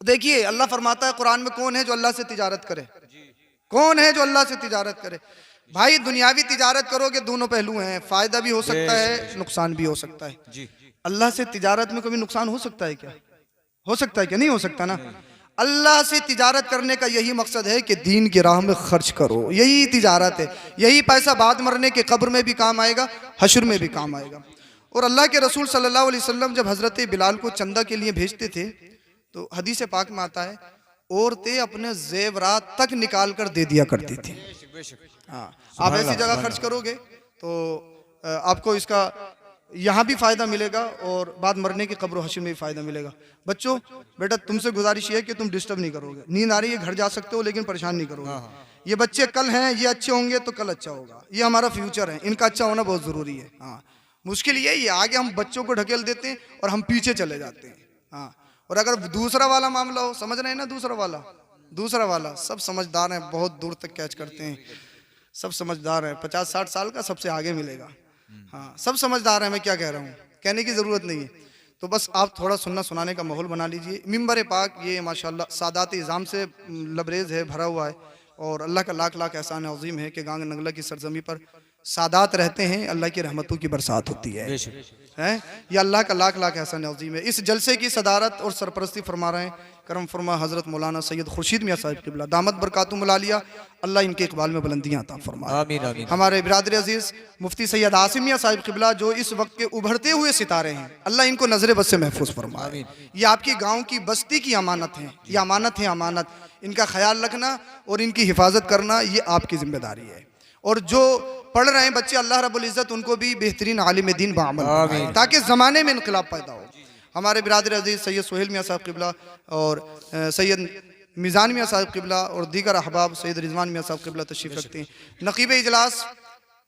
देखिए अल्लाह फरमाता है कुरान में, कौन है जो अल्लाह से तिजारत करे? कौन है जो अल्लाह से तिजारत करे? भाई दुनियावी तिजारत करोगे, दोनों पहलू हैं, फायदा भी हो सकता है, नुकसान भी हो सकता है। अल्लाह से तिजारत में कभी नुकसान हो सकता है क्या? हो सकता है क्या? नहीं हो सकता ना। अल्लाह से तिजारत करने का यही मकसद है कि दीन की राह में खर्च करो, यही तिजारत है। यही पैसा बाद मरने के कब्र में भी काम आएगा, हशर में भी काम आएगा। और अल्लाह के रसूल सल्लल्लाहु अलैहि वसल्लम जब हजरत बिलाल को चंदा के लिए भेजते थे तो हदीस पाक में आता है, औरतें अपने जेवरात तक निकाल कर दे दिया करती थी। हाँ, आप ऐसी जगह खर्च करोगे तो आपको इसका यहाँ भी फायदा मिलेगा और बाद मरने की कब्र हश्र में भी फायदा मिलेगा। बच्चों, बेटा तुमसे गुजारिश है कि तुम डिस्टर्ब नहीं करोगे। नींद आ रही है, घर जा सकते हो, लेकिन परेशान नहीं करोगे। ये बच्चे कल हैं, ये अच्छे होंगे तो कल अच्छा होगा। ये हमारा फ्यूचर है, इनका अच्छा होना बहुत जरूरी है। हाँ, मुश्किल यही है, आगे हम बच्चों को ढकेल देते हैं और हम पीछे चले जाते हैं। हाँ, और अगर दूसरा वाला मामला हो, समझ रहे हैं ना, दूसरा वाला सब समझदार हैं, बहुत दूर तक कैच करते हैं, सब समझदार हैं। 50-60 साल का सबसे आगे मिलेगा। हाँ, सब समझदार हैं। मैं क्या कह रहा हूँ, कहने की ज़रूरत नहीं है। तो बस आप थोड़ा सुनना सुनाने का माहौल बना लीजिए। मिंबर पाक ये माशाल्लाह सादात इज़ाम से लबरेज है, भरा हुआ है। और अल्लाह का लाख लाख एहसान अज़ीम है कि गांग नगला की सरजमी पर सादात रहते हैं, अल्लाह की रहमतों की बरसात होती है। ये अल्लाह का लाख लाख एहसान अज़ीम है। इस जलसे की सदारत और सरपरस्ती फरमा रहे हैं करम फरमा हज़रत मौलाना सैयद खुर्शीद मियाँ साहिब क़िबला दामत बरकातुहुम आलिया। अल्लाह इनके इकबाल में बुलंदियाँ अता फरमाए। हमारे बिरादर अजीज़ मुफ्ती सैयद आसिम मियाँ साहिब क़िबला जो इस वक्त के उभरते हुए सितारे हैं, अल्लाह इनको नज़र बद से महफूज फरमाए। ये आपकी गाँव की बस्ती की अमानत है, ये अमानत है, अमानत। इनका ख्याल रखना और इनकी हिफाजत करना ये आपकी जिम्मेदारी है। और जो पढ़ रहे हैं बच्चे, अल्लाह रब्बुल इज़्ज़त उनको भी बेहतरीन आलिम दीन बाअमल बनाए, ताकि ज़माने में इनकलाब पैदा हो। हमारे बिरादर अजीज़ सैयद सुहेल मियाँ साहब क़िबला और सैयद मिज़ान मियाँ साहब क़िबला और दीगर अहबाब सैयद रिजवान मियाँ साहब क़िबला तशरीफ़ रखते हैं। नक़ीब इजलास,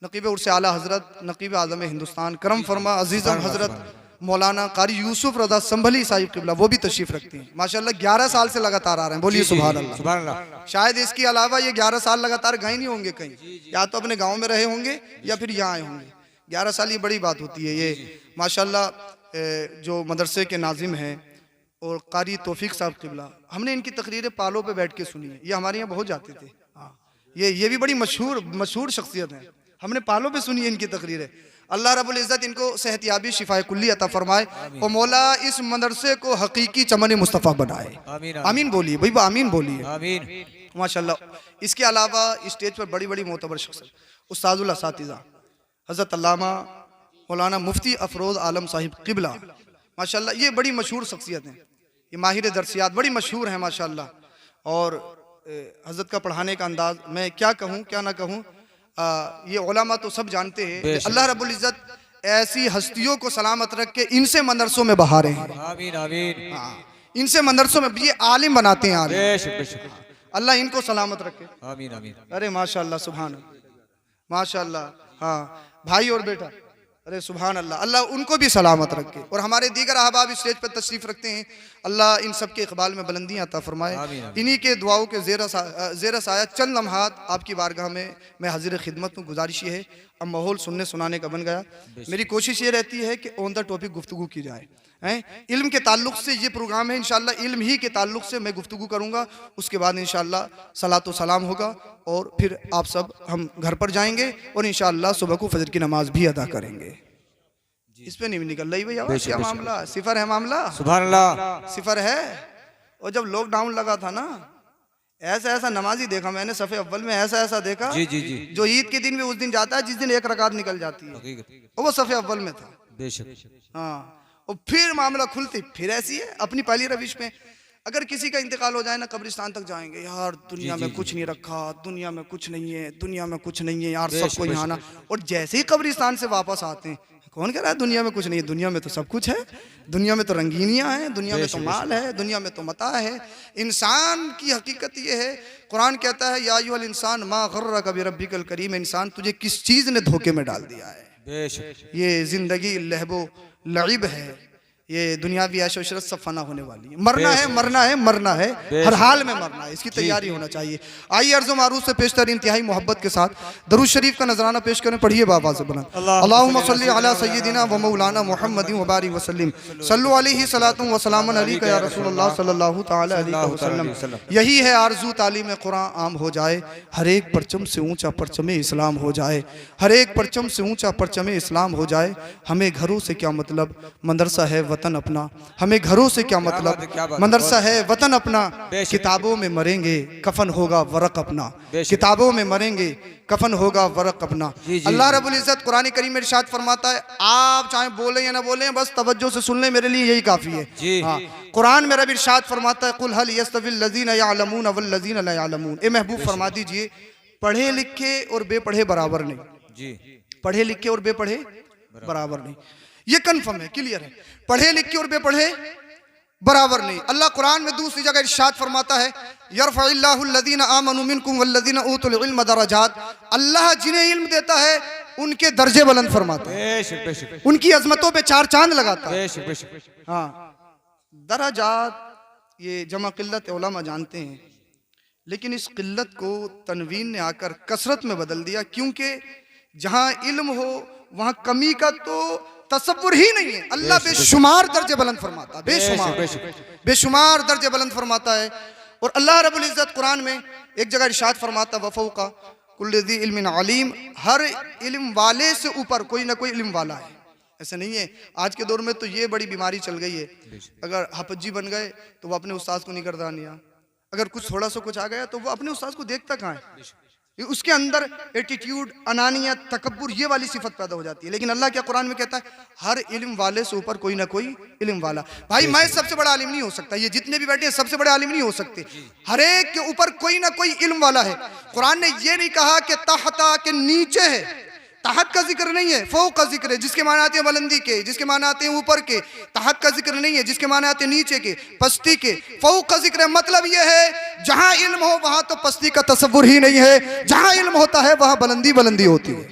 नक़ीब उर्स आला हज़रत, नक़ीब आज़म हिंदुस्तान करम फरमा अज़ीज़म हज़रत मौलाना कारी यूसुफ रज़ा संभली साहिब क़िबला, वो भी तशरीफ़ रखते हैं। माशाअल्लाह 11 साल से लगातार आ रहे हैं। बोलिए सुभान अल्लाह। शायद इसके अलावा ये 11 साल लगातार गए नहीं होंगे कहीं, या तो अपने गाँव में रहे होंगे या फिर यहाँ आए होंगे। 11 साल ये बड़ी बात होती है। ये माशाअल्लाह जो मदरसे के नाजिम हैं और कारी तौफीक साहब क़िबला, हमने इनकी तकरीरें पालों पे बैठ के सुनी है। ये हमारे यहाँ बहुत जाते थे। हाँ, ये भी बड़ी मशहूर शख्सियत है, हमने पालों पे सुनी है इनकी तकरीरें। अल्लाह रब्बुल इज़्ज़त इनको सेहतियाबी शिफाए कुल्ली अता फरमाए और मौला इस मदरसे को हकीकी चमन मुस्तफ़ा बनाए। आमीन बोलिए भाई, आमीन बोलिए। माशाअल्लाह। इसके अलावा स्टेज पर बड़ी बड़ी मोतबर शख्सियत उस्तादुल असातिज़ा हज़रत अल्लामा मौलाना मुफ्ती अफरोज़ आलम साहिब क़िबला, माशाअल्लाह ये बड़ी मशहूर शख्सियत हैं। ये माहिर दरसियात बड़ी मशहूर हैं माशाअल्लाह। और हज़रत का पढ़ाने का अंदाज़, मैं क्या कहूँ क्या ना कहूँ, ये उलमा तो सब जानते हैं। अल्लाह रब्बुल इज़्ज़त ऐसी हस्तियों को सलामत रख के इनसे मदरसों में बहारे हैं। आमीन आमीन। इनसे मदरसों में ये आलिम बनाते हैं, आलिम। अल्लाह इनको सलामत रखे। आमीन आमीन। अरे माशाअल्लाह, सुभान माशाअल्लाह। हाँ भाई और बेटा, अरे सुभान अल्लाह, अल्लाह उनको भी सलामत रखे। और हमारे दीगर अहबाब इस स्टेज पर तशरीफ़ रखते हैं, अल्लाह इन सब के इकबाल में बुलंदियाँ अता फरमाए। इन्हीं के दुआओं के ज़ेर साया चंद लम्हात आपकी बारगाह में मैं हाजिर खिदमत हूँ। गुजारिश ये है, अब माहौल सुनने सुनाने का बन गया, मेरी कोशिश ये रहती है कि ऑन द टॉपिक गुफ्तगू की जाए। इल्म के ताल्लुक़ से ये प्रोग्राम है, इंशाअल्लाह इल्म ही के ताल्लुक़ से मैं गुफ्तगू करूँगा। उसके बाद इंशाअल्लाह सलातो सलाम होगा और फिर आप सब हम घर पर जाएंगे और इंशाअल्लाह सुबह को फजर की नमाज भी अदा करेंगे। इस पे नहीं निकल रही भैया, क्या मामला? सिफर है मामला, सुभान अल्लाह, सिफर है। और जब लॉकडाउन लगा था ना, ऐसा नमाजी देखा मैंने सफ़े अव्वल में, ऐसा देखा जो ईद के दिन भी उस दिन जाता है जिस दिन एक रकात निकल जाती है, और वो सफ़े अव्वल में था। हाँ, और फिर मामला खुलती फिर ऐसी है अपनी पहली रविश में। अगर किसी का इंतकाल हो जाए ना, कब्रिस्तान तक जाएंगे, यार दुनिया में कुछ नहीं रखा, दुनिया में कुछ नहीं है, दुनिया में कुछ नहीं है यार, सबको यहाँ आना। और जैसे ही कब्रिस्तान से वापस आते हैं, कौन कह रहा है दुनिया में कुछ नहीं है? दुनिया में तो सब कुछ है। दुनिया में तो रंगीनियाँ हैं, दुनिया में तो माल है, दुनिया में तो मता है। इंसान की हकीकत ये है, कुरान कहता है या अय्युहल इंसान मा गर्रका बिरब्बिकल करीम, इंसान तुझे किस चीज़ ने धोखे में डाल दिया है? ये ज़िंदगी लहबो लइब है, ये दुनियावी ऐश और इशरत सब फना होने वाली है। मरना है, मरना है, मरना है, हर हाल में मरना है, इसकी तैयारी होना चाहिए। आइए अर्ज़ो मारूफ से पेशतर इंतहाई मोहब्बत के साथ दरूद शरीफ का नजराना पेश करें। पढ़िए बाबा से बुलंद, अल्लाहुम्मा सल्ली अला सय्यिदिना व मौलाना मुहम्मदिन व बारिक वसल्लिम सल्लु अलैहि सलातु व सलामुन अलैका या रसूलल्लाह सल्लल्लाहु तआला अलैहि वसल्लम। यही है आरज़ू, तालीम कुरान आम हो जाए, हर एक परचम से ऊंचा परचम इस्लाम हो जाए, हर एक परचम से ऊंचा परचम इस्लाम हो जाए। हमें घरों से क्या मतलब, मदरसा है वतन अपना। हमें घरों से क्या मतलब, मदरसा है वतन अपना। किताबों में मरेंगे, कफन होगा वरक अपना। किताबों में मरेंगे, कफन होगा वरक अपना। अल्लाह रब्बुल इज्जत कुरान करीम में इरशाद फरमाता है, आप चाहे बोले या ना बोले, बस तवज्जो से सुन ले, मेरे लिए यही काफी है। हाँ, कुरान में रब इरशाद फरमाता है, कुल हल यस्तविल लज़ीना यअलमून वल लज़ीना ला यअलमून। ए महबूब फरमा दीजिए, पढ़े लिखे और बेपढ़े बराबर नहीं। पढ़े लिखे और बेपढ़े बराबर नहीं, ये कन्फर्म है, क्लियर है। पढ़े लिखे और बेपढ़े बराबर नहीं। अल्लाह कुरान में दूसरी जगह इरशाद फरमाता है, यरफ़इल्लाहु लज़ीना आमनू मिनकुम वल्लज़ीना ऊतुल इल्म दरजात। अल्लाह जिन्हें इल्म देता है उनके दर्जे बुलंद फरमाता है, उनकी अजमतों पे चार चांद लगाता है। हाँ, दरजात ये जमा किल्लत उलमा जानते हैं, लेकिन इस किल्लत को तनवीन ने आकर कसरत में बदल दिया, क्योंकि जहां इल्म हो वहां कमी का तो तसव्वुर ही नहीं है। अल्लाह बेशुमार दर्जे बुलंद फरमाता है, बेशुमार दर्जे बुलंद फरमाता है। और अल्लाह रब्बुल इज्जत कुरान में एक जगह इरशाद फरमाता है, वफ़ौक़ा कुल्लि ज़ी इल्मिन अलीम। हर इल्म वाले से ऊपर कोई ना कोई इल्म वाला है। ऐसा नहीं है, आज के दौर में तो ये बड़ी बीमारी चल गई है, अगर हाफिज़ बन गए तो वो अपने उस्ताद को नहीं करदानिया, अगर कुछ थोड़ा सा कुछ आ गया तो वो अपने उस्ताद को देखता कहाँ है। उसके अंदर एटीट्यूड, अनानियत, तकब्बुर, ये वाली सिफत पैदा हो जाती है। लेकिन अल्लाह क्या कुरान में कहता है, हर इल्म वाले से ऊपर कोई ना कोई इल्म वाला। भाई मैं सबसे बड़ा आलिम नहीं हो सकता, ये जितने भी बैठे हैं सबसे बड़े आलिम नहीं हो सकते, हर एक के ऊपर कोई ना कोई इल्म वाला है। कुरान ने ये नहीं कहा कि तहता के नीचे है, तहत का जिक्र नहीं है, फौक का जिक्र है, जिसके माने आते हैं बुलंदी के, जिसके माने आते हैं ऊपर के। तहत का जिक्र नहीं है, जिसके माने आते हैं नीचे के, पस्ती के। फौक का जिक्र है, मतलब ये है जहां इल्म हो वहां तो पस्ती का तसव्वुर ही नहीं है, जहां इल्म होता है वहां बुलंदी बुलंदी होती है।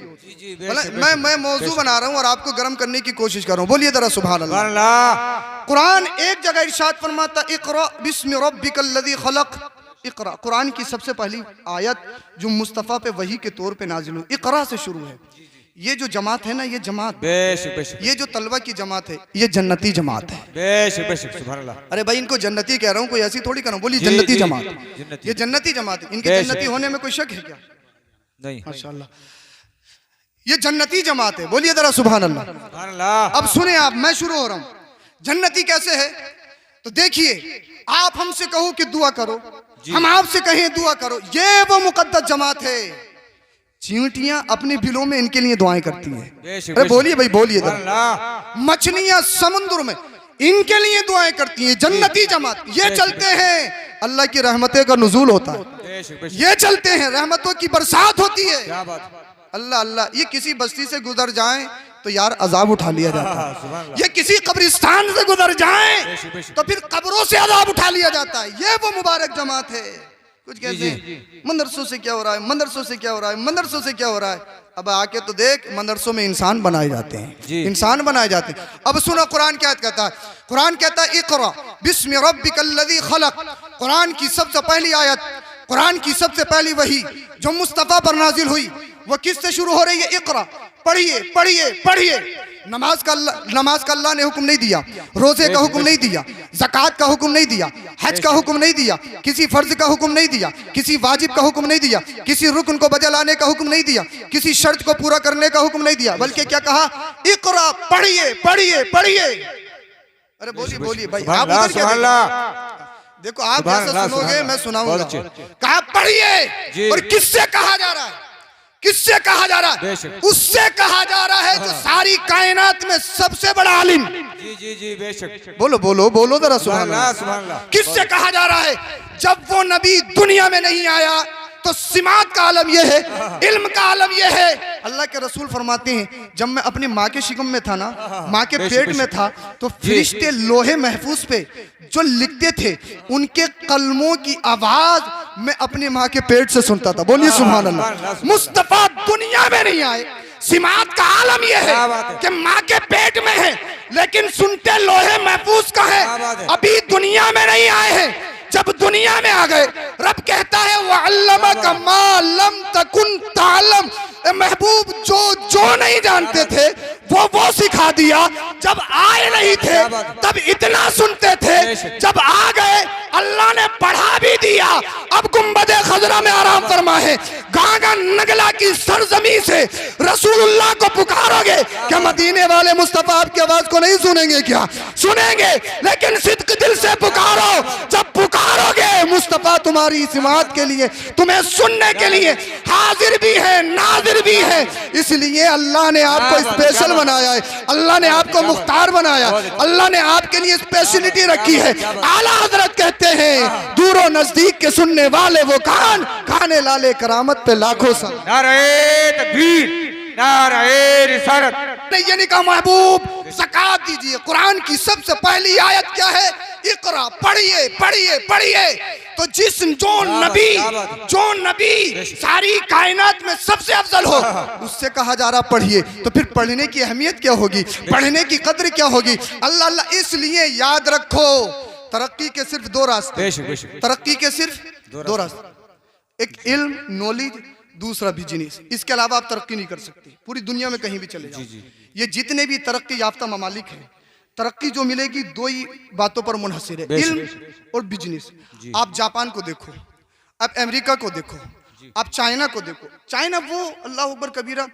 मैं मौजू बना रहा हूं और आपको गर्म करने की कोशिश कर रहा हूं। बोलिए जरा सुभान अल्लाह। कुरान एक जगह इरशाद फरमाता, इक़रा बिस्मि रब्बिकल लज़ी खलक़। इक़रा, कुरान की सबसे पहली आयत जो मुस्तफ़ा पे वही के तौर पे नाजिल हुई, इक़रा से शुरू है। ये जो जमात है ना, ये जमात, ये जो तलबा की जमात है, ये जन्नती जमात है। सुभान अल्लाह। अरे भाई, इनको जन्नती कह रहा हूँ, कोई ऐसी थोड़ी कर रहा हूँ। बोलिए जन्नती जमात, ये जन्नती जमात है। इनके जन्नती होने में कोई शक है क्या? नहीं, माशाअल्लाह, ये जन्नती जमात है। बोलिए जरा सुभान अल्लाह। अब सुने आप, मैं शुरू हो रहा हूँ। जन्नती कैसे है तो देखिए, आप हमसे कहो कि दुआ करो, हम आपसे कहें दुआ करो, ये वो मुकद्दस जमात है। चींटियां अपने बिलों में इनके लिए दुआएं करती हैं। अरे बोलिए भाई, बोलिए। मछलियां समुद्र में इनके लिए दुआएं करती हैं। जन्नती जमात ये चलते हैं, अल्लाह की रहमतें का नुज़ूल होता है, ये चलते हैं, रहमतों की बरसात होती है। अल्लाह अल्लाह। ये किसी बस्ती से गुजर जाएं तो यार अजाब उठा लिया जाता है, ये किसी कब्रिस्तान से गुजर जाएं तो फिर कब्रों से अजाब उठा लिया जाता है। ये वो मुबारक जमात है। कुछ कहते हैं मदरसों से क्या हो रहा है, मदरसों से क्या हो रहा है, मदरसों से क्या हो रहा है। अब आके तो देख, मदरसों में इंसान बनाए जाते हैं, इंसान बनाए जाते हैं। अब सुनो कुरान क्या कहता है। कुरान कहता है, इक़रा बिस्मि रब्बिकल लज़ी खलक़। कुरान की सबसे पहली आयत, कुरान की सबसे पहली वही जो मुस्तफ़ा पर नाजिल हुई, वो किससे शुरू हो रही है? इक़रा, पढ़िए पढ़िए पढ़िए। नमाज का अल्लाह ने हुक्म नहीं दिया, रोजे का हुक्म नहीं दिया, ज़कात का हुक्म नहीं दिया, हज का हुक्म नहीं दिया, किसी फर्ज का हुक्म नहीं दिया, किसी वाजिब का हुक्म नहीं दिया, किसी रुकन को बजा लाने का हुक्म नहीं दिया, किसी शर्त को पूरा करने का हुक्म नहीं दिया, बल्कि क्या कहा? इक़रा, पढ़िए पढ़िए पढ़िए। अरे बोलिए बोलिए भाई, आप उधर क्या देखो, आप जैसा सुनोगे मैं सुनाऊंगा। कहा पढ़िए, और किससे कहा जा रहा है? किससे कहा जा रहा है? उससे कहा जा रहा है जो सारी कायनात में सबसे बड़ा आलिम। जी बेशक। बोलो बोलो बोलो जरा सुभान अल्लाह। किससे कहा जा रहा है? जब वो नबी दुनिया में नहीं आया तो सिमात का आलम यह है, इल्म का आलम यह है। अल्लाह के रसूल फरमाते हैं, जब मैं अपनी माँ के शिकम में था ना, माँ के पेट में था, तो फरिश्ते लोहे महफूज पे जो लिखते थे उनके कलमों की आवाज मैं अपनी माँ के पेट से सुनता था। बोलिए सुभान अल्लाह। मुस्तफा दुनिया में नहीं आए, सिमात का आलम यह है कि माँ के पेट में है लेकिन सुनते लोहे महफूज का है, अभी दुनिया में नहीं आए हैं। जब दुनिया में आ गए रब कहता है वअल्लमका मा लम तकुन तालम, महबूब जो नहीं जानते थे वो सिखा दिया। जब आए नहीं थे तब इतना सुनते थे, जब आ गए अल्लाह ने बढ़ा भी दिया। अब गुंबदे खजरा में आराम फरमा है। गागा नगला की सरजमी से रसूलुल्लाह को पुकारोगे क्या मदीने वाले मुस्तफा आपकी आवाज को नहीं सुनेंगे? क्या सुनेंगे, लेकिन सिद्क दिल से पुकारो। जब पुकारोगे मुस्तफा तुम्हारी सिमात के लिए, तुम्हें सुनने के लिए हाजिर भी है नाजिर भी है। इसलिए अल्लाह ने आपको स्पेशल बनाया है, अल्लाह ने आपको मुख्तार बनाया, अल्लाह ने आपके लिए स्पेशलिटी रखी है। आला हजरत कहते हैं दूरों नजदीक के सुनने वाले वो कान, खाने लाले करामत पे लाखों सा। नारे तकबीर, नारे रिसालत। ये नहीं कहा महबूब ज़कात दीजिए। कुरान की सबसे पहली आयत क्या है? इकरा, पढ़िए पढ़िए पढ़िए। तो जो नबी सारी कायनात में सबसे अफजल हो उससे कहा जा रहा पढ़िए, तो फिर पढ़ने की अहमियत क्या होगी, पढ़ने की कद्र क्या होगी? अल्लाह अल्लाह। इसलिए याद रखो तरक्की के सिर्फ दो रास्ते, तरक्की के सिर्फ दो रास्ते, एक इल्म नॉलेज, दूसरा बिजनेस। इसके अलावा आप तरक्की नहीं कर सकते पूरी दुनिया में कहीं भी चले जाओ। ये जितने भी तरक्की याफ्ता ममालिक हैं, तरक्की जो मिलेगी दो ही बातों पर मुनहसिर है, इल्म और बिजनेस। आप जापान को देखो, आप अमेरिका को देखो, आप चाइना को देखो। चाइना वो अल्लाह अकबर कबीरा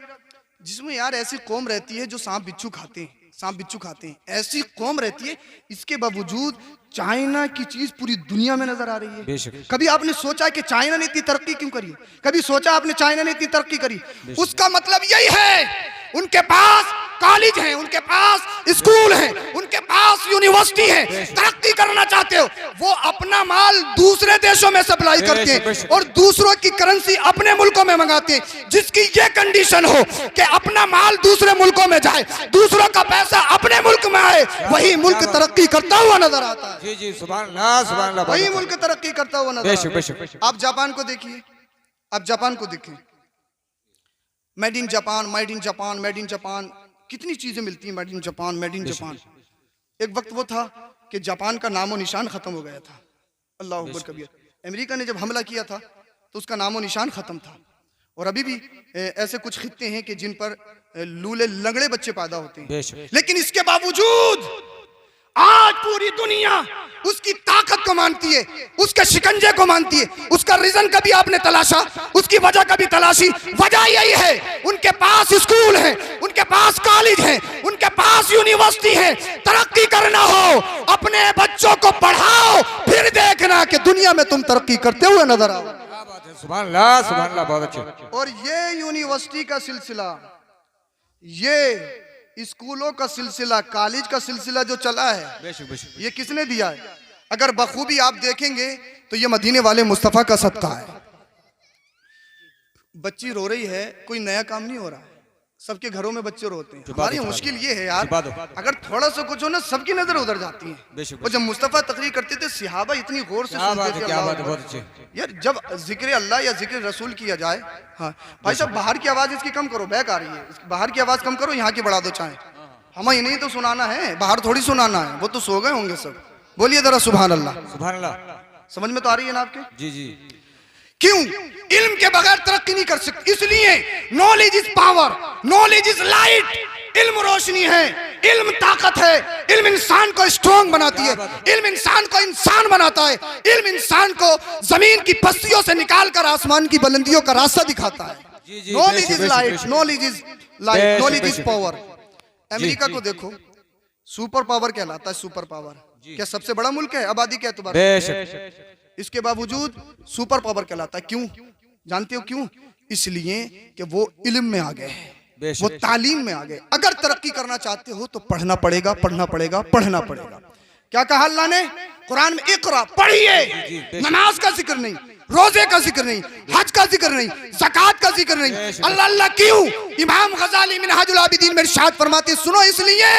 जिसमें यार ऐसी कौम रहती है जो सांप बिच्छू खाते हैं, सांप बिच्छू खाते हैं, ऐसी कौम रहती है। इसके बावजूद चाइना की चीज पूरी दुनिया में नजर आ रही है। कभी आपने सोचा कि चाइना ने इतनी तरक्की क्यों करी? कभी सोचा आपने चाइना ने इतनी तरक्की करी? उसका मतलब यही है उनके पास कॉलेज हैं, उनके पास स्कूल हैं, उनके पास यूनिवर्सिटी है। तरक्की करना चाहते हो, वो अपना माल दूसरे देशों में सप्लाई करते हैं और दूसरों की करेंसी अपने मुल्कों में मंगाते हैं। जिसकी ये कंडीशन हो कि अपना माल दूसरे मुल्कों में जाए, दूसरों का पैसा अपने मुल्क में आए, वही मुल्क तरक्की करता हुआ नजर आता है। जी सुभान अल्लाह, सुभान अल्लाह। वही मुल्क तरक्की करता हुआ नजर आता है। आप जापान को देखिए, आप जापान को देखिए, made in Japan, made in Japan, made in Japan, कितनी चीजें मिलती हैं made in Japan, made in Japan. एक वक्त वो था कि जापान का नामो निशान खत्म हो गया था। अल्लाह अकबर कबीर। अमेरिका ने जब हमला किया था तो उसका नामो निशान खत्म था। और अभी भी ऐसे कुछ खित्ते हैं कि जिन पर लूले लंगड़े बच्चे पैदा होते हैं। लेकिन इसके बावजूद आज पूरी दुनिया उसकी ताकत को मानती है, उसके शिकंजे को मानती है। उसका रीजन कभी आपने तलाशा, उसकी वजह कभी तलाशी? वजह यही है उनके पास स्कूल है, उनके पास कॉलेज है, उनके पास यूनिवर्सिटी है। तरक्की करना हो अपने बच्चों को पढ़ाओ, फिर देखना कि दुनिया में तुम तरक्की करते हुए नजर आओ। सुभान अल्लाह, सुभान अल्लाह, बहुत अच्छे। और ये यूनिवर्सिटी का सिलसिला, ये स्कूलों का सिलसिला, कॉलेज का सिलसिला जो चला है, ये किसने दिया है? अगर बखूबी आप देखेंगे तो ये मदीने वाले मुस्तफा का सदका है। बच्ची रो रही है, कोई नया काम नहीं हो रहा है, सबके घरों में बच्चे रोते हैं। हमारी मुश्किल ये है यार, अगर थोड़ा सा कुछ हो ना सबकी नजर उधर जाती है। और जब मुस्तफा तकरीर करते थे सहाबा इतनी गौर से सुनते थे। यार जब जिक्र अल्लाह या जिक्र रसूल किया जाए, हाँ भाई साहब बाहर की आवाज इसकी कम करो, बैक आ रही है, बाहर की आवाज कम करो, यहाँ की बढ़ा दो चाहे। हमें इन्हें तो सुनाना है, बाहर थोड़ी सुनाना है, वो तो सो गए होंगे सब। बोलिए जरा सुभान अल्लाह, सुभान अल्लाह। समझ में तो आ रही है ना आपके? जी जी। क्यों? इल्म के बगैर तरक्की नहीं कर सकते। इसलिए knowledge is power, knowledge is light. इल्म रोशनी है, इल्म ताकत है, इल्म इंसान को स्ट्रॉन्ग बनाती है, इल्म इंसान को इंसान बनाता है, इल्म इंसान को जमीन की पस्तियों से निकाल कर आसमान की बुलंदियों का रास्ता दिखाता है। Knowledge is light, knowledge is light, knowledge is power. America को देखो, सुपर पावर कहलाता है, सुपर पावर। क्या सबसे बड़ा मुल्क है आबादी के एतबार से? इसके बावजूद सुपर पावर कहलाता है। क्यों जानते हो क्यों? इसलिए कि वो इल्म में आ गए हैं, वो तालीम में आ गए। अगर तरक्की करना चाहते हो तो पढ़ना पड़ेगा, पढ़ना पड़ेगा, पढ़ना पड़ेगा। क्या कहा अल्लाह ने कुरान में? इकरा, पढ़िए। नमाज का जिक्र नहीं, रोजे का जिक्र नहीं, हज का जिक्र नहीं, ज़कात का जिक्र नहीं। अल्लाह अल्लाह क्यों? इमाम गजाली मिनहाजुल आबिदीन में इरशाद फरमाते, सुनो इसलिए